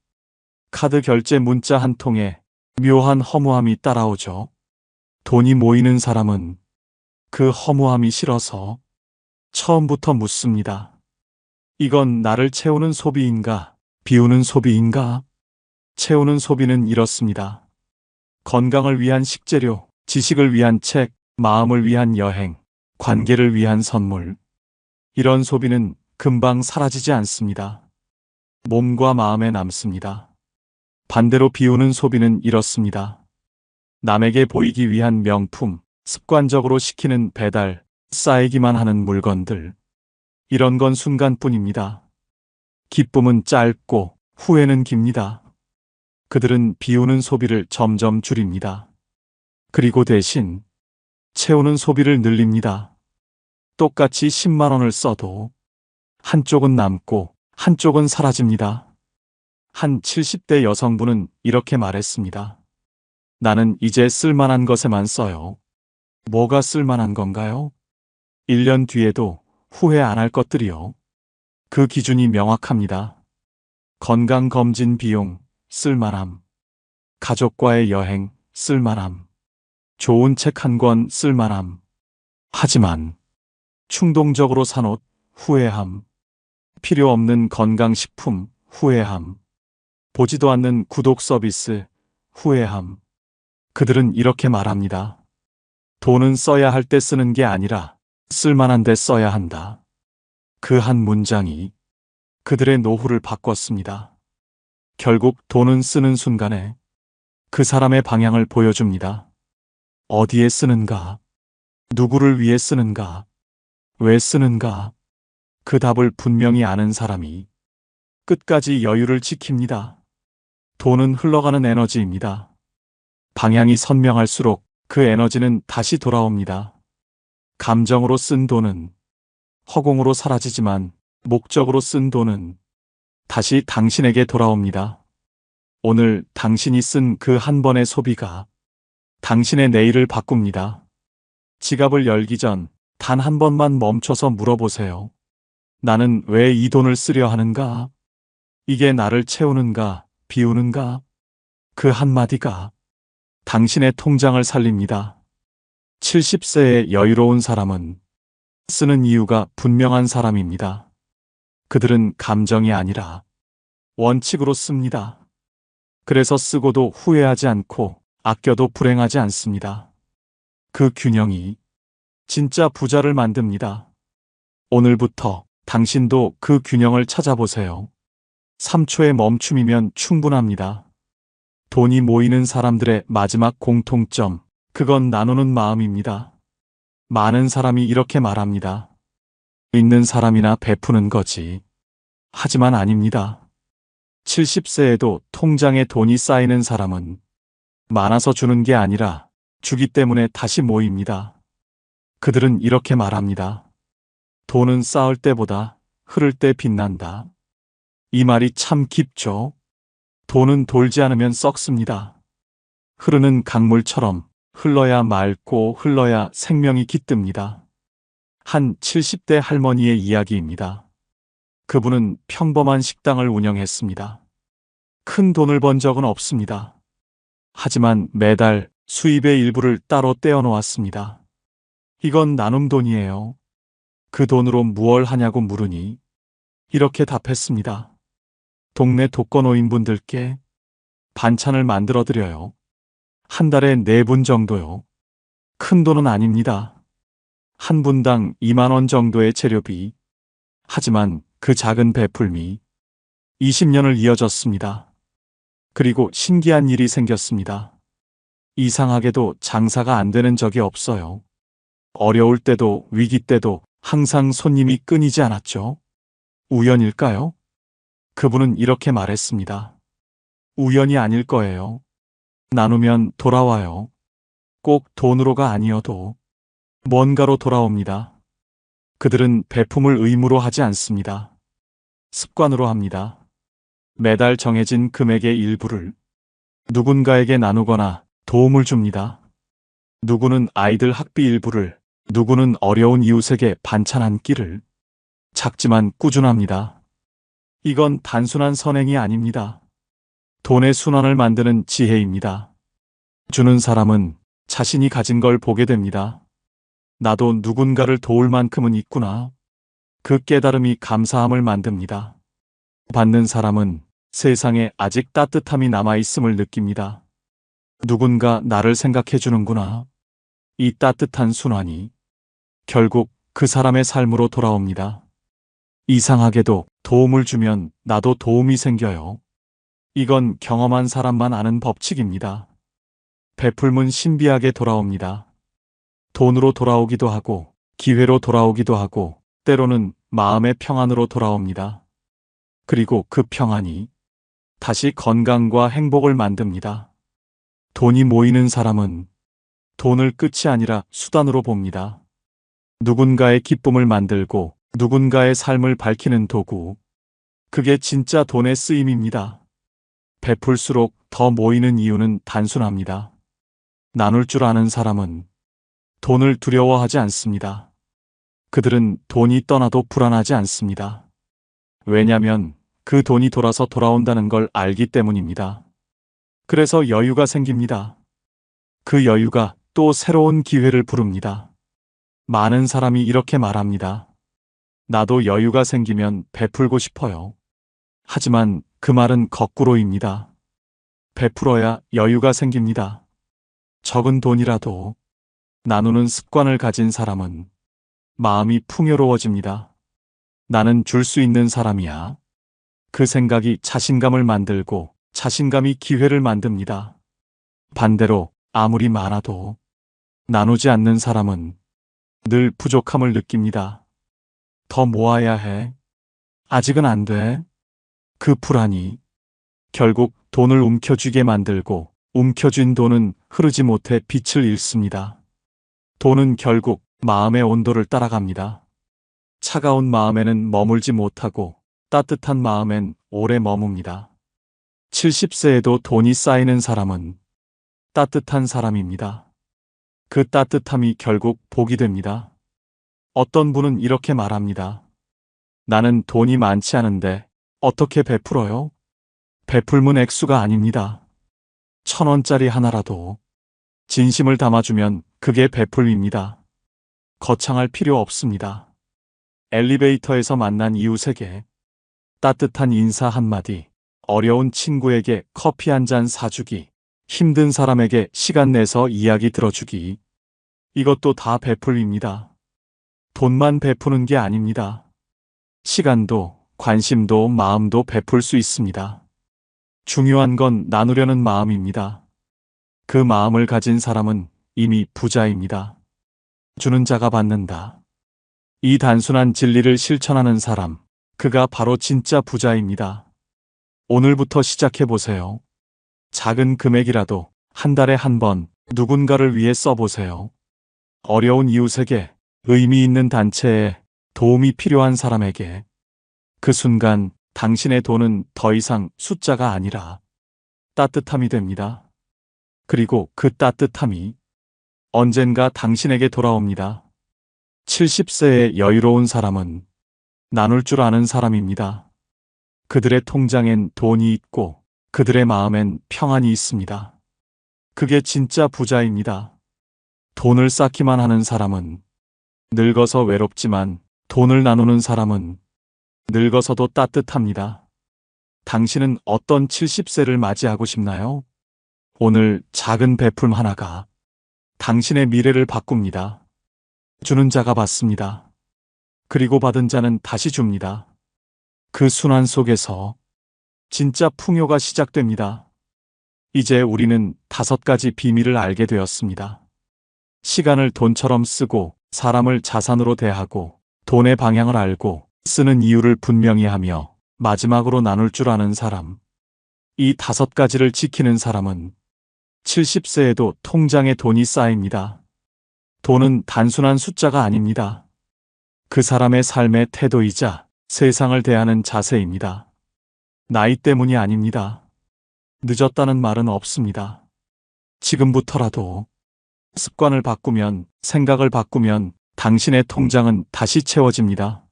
카드 결제 문자 한 통에 묘한 허무함이 따라오죠. 돈이 모이는 사람은 그 허무함이 싫어서 처음부터 묻습니다. 이건 나를 채우는 소비인가, 비우는 소비인가? 채우는 소비는 이렇습니다. 건강을 위한 식재료, 지식을 위한 책, 마음을 위한 여행, 관계를 위한 선물. 이런 소비는 금방 사라지지 않습니다. 몸과 마음에 남습니다. 반대로 비우는 소비는 이렇습니다. 남에게 보이기 위한 명품, 습관적으로 시키는 배달, 쌓이기만 하는 물건들. 이런 건 순간뿐입니다. 기쁨은 짧고 후회는 깁니다. 그들은 비우는 소비를 점점 줄입니다. 그리고 대신 채우는 소비를 늘립니다. 똑같이 10만 원을 써도 한쪽은 남고 한쪽은 사라집니다. 한 70대 여성분은 이렇게 말했습니다. 나는 이제 쓸만한 것에만 써요. 뭐가 쓸만한 건가요? 1년 뒤에도 후회 안 할 것들이요. 그 기준이 명확합니다. 건강검진 비용, 쓸만함. 가족과의 여행, 쓸만함. 좋은 책 한 권, 쓸만함. 하지만 충동적으로 산 옷, 후회함. 필요 없는 건강식품, 후회함. 보지도 않는 구독 서비스, 후회함. 그들은 이렇게 말합니다. 돈은 써야 할 때 쓰는 게 아니라 쓸만한 데 써야 한다. 그 한 문장이 그들의 노후를 바꿨습니다. 결국 돈은 쓰는 순간에 그 사람의 방향을 보여줍니다. 어디에 쓰는가? 누구를 위해 쓰는가? 왜 쓰는가? 그 답을 분명히 아는 사람이 끝까지 여유를 지킵니다. 돈은 흘러가는 에너지입니다. 방향이 선명할수록 그 에너지는 다시 돌아옵니다. 감정으로 쓴 돈은 허공으로 사라지지만 목적으로 쓴 돈은 다시 당신에게 돌아옵니다. 오늘 당신이 쓴 그 한 번의 소비가 당신의 내일을 바꿉니다. 지갑을 열기 전 단 한 번만 멈춰서 물어보세요. 나는 왜 이 돈을 쓰려 하는가? 이게 나를 채우는가, 비우는가? 그 한마디가 당신의 통장을 살립니다. 70세의 여유로운 사람은 쓰는 이유가 분명한 사람입니다. 그들은 감정이 아니라 원칙으로 씁니다. 그래서 쓰고도 후회하지 않고 아껴도 불행하지 않습니다. 그 균형이 진짜 부자를 만듭니다. 오늘부터 당신도 그 균형을 찾아보세요. 3초의 멈춤이면 충분합니다. 돈이 모이는 사람들의 마지막 공통점, 그건 나누는 마음입니다. 많은 사람이 이렇게 말합니다. 있는 사람이나 베푸는 거지. 하지만 아닙니다. 70세에도 통장에 돈이 쌓이는 사람은 많아서 주는 게 아니라 주기 때문에 다시 모입니다. 그들은 이렇게 말합니다. 돈은 쌓을 때보다 흐를 때 빛난다. 이 말이 참 깊죠? 돈은 돌지 않으면 썩습니다. 흐르는 강물처럼 흘러야 맑고 흘러야 생명이 깃듭니다. 한 70대 할머니의 이야기입니다. 그분은 평범한 식당을 운영했습니다. 큰 돈을 번 적은 없습니다. 하지만 매달 수입의 일부를 따로 떼어 놓았습니다. 이건 나눔 돈이에요. 그 돈으로 무얼 하냐고 물으니 이렇게 답했습니다. 동네 독거노인분들께 반찬을 만들어 드려요. 한 달에 4분 정도요. 큰 돈은 아닙니다. 한 분당 2만 원 정도의 재료비. 하지만 그 작은 베풀미 20년을 이어졌습니다. 그리고 신기한 일이 생겼습니다. 이상하게도 장사가 안 되는 적이 없어요. 어려울 때도 위기 때도 항상 손님이 끊이지 않았죠. 우연일까요? 그분은 이렇게 말했습니다. 우연이 아닐 거예요. 나누면 돌아와요. 꼭 돈으로가 아니어도 뭔가로 돌아옵니다. 그들은 베품을 의무로 하지 않습니다. 습관으로 합니다. 매달 정해진 금액의 일부를 누군가에게 나누거나 도움을 줍니다. 누구는 아이들 학비 일부를, 누구는 어려운 이웃에게 반찬 한 끼를. 작지만 꾸준합니다. 이건 단순한 선행이 아닙니다. 돈의 순환을 만드는 지혜입니다. 주는 사람은 자신이 가진 걸 보게 됩니다. 나도 누군가를 도울 만큼은 있구나. 그 깨달음이 감사함을 만듭니다. 받는 사람은 세상에 아직 따뜻함이 남아있음을 느낍니다. 누군가 나를 생각해 주는구나. 이 따뜻한 순환이 결국 그 사람의 삶으로 돌아옵니다. 이상하게도 도움을 주면 나도 도움이 생겨요. 이건 경험한 사람만 아는 법칙입니다. 베풀면 신비하게 돌아옵니다. 돈으로 돌아오기도 하고, 기회로 돌아오기도 하고, 때로는 마음의 평안으로 돌아옵니다. 그리고 그 평안이 다시 건강과 행복을 만듭니다. 돈이 모이는 사람은 돈을 끝이 아니라 수단으로 봅니다. 누군가의 기쁨을 만들고 누군가의 삶을 밝히는 도구. 그게 진짜 돈의 쓰임입니다. 베풀수록 더 모이는 이유는 단순합니다. 나눌 줄 아는 사람은 돈을 두려워하지 않습니다. 그들은 돈이 떠나도 불안하지 않습니다. 왜냐하면 그 돈이 돌아서 돌아온다는 걸 알기 때문입니다. 그래서 여유가 생깁니다. 그 여유가 또 새로운 기회를 부릅니다. 많은 사람이 이렇게 말합니다. 나도 여유가 생기면 베풀고 싶어요. 하지만 그 말은 거꾸로입니다. 베풀어야 여유가 생깁니다. 적은 돈이라도 나누는 습관을 가진 사람은 마음이 풍요로워집니다. 나는 줄 수 있는 사람이야. 그 생각이 자신감을 만들고 자신감이 기회를 만듭니다. 반대로 아무리 많아도 나누지 않는 사람은 늘 부족함을 느낍니다. 더 모아야 해. 아직은 안 돼. 그 불안이 결국 돈을 움켜쥐게 만들고 움켜쥔 돈은 흐르지 못해 빛을 잃습니다. 돈은 결국 마음의 온도를 따라갑니다. 차가운 마음에는 머물지 못하고 따뜻한 마음엔 오래 머뭅니다. 70세에도 돈이 쌓이는 사람은 따뜻한 사람입니다. 그 따뜻함이 결국 복이 됩니다. 어떤 분은 이렇게 말합니다. 나는 돈이 많지 않은데 어떻게 베풀어요? 베풀문 액수가 아닙니다. 1,000원짜리 하나라도 진심을 담아주면 그게 베풀입니다. 거창할 필요 없습니다. 엘리베이터에서 만난 이웃에게 따뜻한 인사 한마디, 어려운 친구에게 커피 한 잔 사주기, 힘든 사람에게 시간 내서 이야기 들어주기. 이것도 다 베풀입니다. 돈만 베푸는 게 아닙니다. 시간도, 관심도, 마음도 베풀 수 있습니다. 중요한 건 나누려는 마음입니다. 그 마음을 가진 사람은 이미 부자입니다. 주는 자가 받는다. 이 단순한 진리를 실천하는 사람, 그가 바로 진짜 부자입니다. 오늘부터 시작해 보세요. 작은 금액이라도 한 달에 한 번 누군가를 위해 써보세요. 어려운 이웃에게, 의미 있는 단체에, 도움이 필요한 사람에게. 그 순간 당신의 돈은 더 이상 숫자가 아니라 따뜻함이 됩니다. 그리고 그 따뜻함이 언젠가 당신에게 돌아옵니다. 70세의 여유로운 사람은 나눌 줄 아는 사람입니다. 그들의 통장엔 돈이 있고 그들의 마음엔 평안이 있습니다. 그게 진짜 부자입니다. 돈을 쌓기만 하는 사람은 늙어서 외롭지만 돈을 나누는 사람은 늙어서도 따뜻합니다. 당신은 어떤 70세를 맞이하고 싶나요? 오늘 작은 베풀 하나가 당신의 미래를 바꿉니다. 주는 자가 받습니다. 그리고 받은 자는 다시 줍니다. 그 순환 속에서 진짜 풍요가 시작됩니다. 이제 우리는 5가지 비밀을 알게 되었습니다. 시간을 돈처럼 쓰고, 사람을 자산으로 대하고, 돈의 방향을 알고, 쓰는 이유를 분명히 하며, 마지막으로 나눌 줄 아는 사람. 이 5가지를 지키는 사람은 70세에도 통장에 돈이 쌓입니다. 돈은 단순한 숫자가 아닙니다. 그 사람의 삶의 태도이자 세상을 대하는 자세입니다. 나이 때문이 아닙니다. 늦었다는 말은 없습니다. 지금부터라도 습관을 바꾸면, 생각을 바꾸면 당신의 통장은 다시 채워집니다.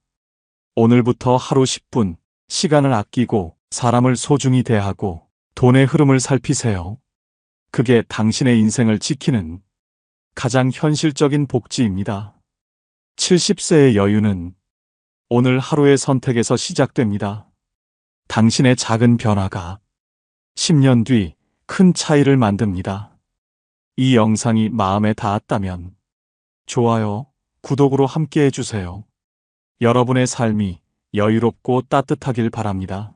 오늘부터 하루 10분 시간을 아끼고 사람을 소중히 대하고 돈의 흐름을 살피세요. 그게 당신의 인생을 지키는 가장 현실적인 복지입니다. 70세의 여유는 오늘 하루의 선택에서 시작됩니다. 당신의 작은 변화가 10년 뒤 큰 차이를 만듭니다. 이 영상이 마음에 닿았다면 좋아요, 구독으로 함께 해주세요. 여러분의 삶이 여유롭고 따뜻하길 바랍니다.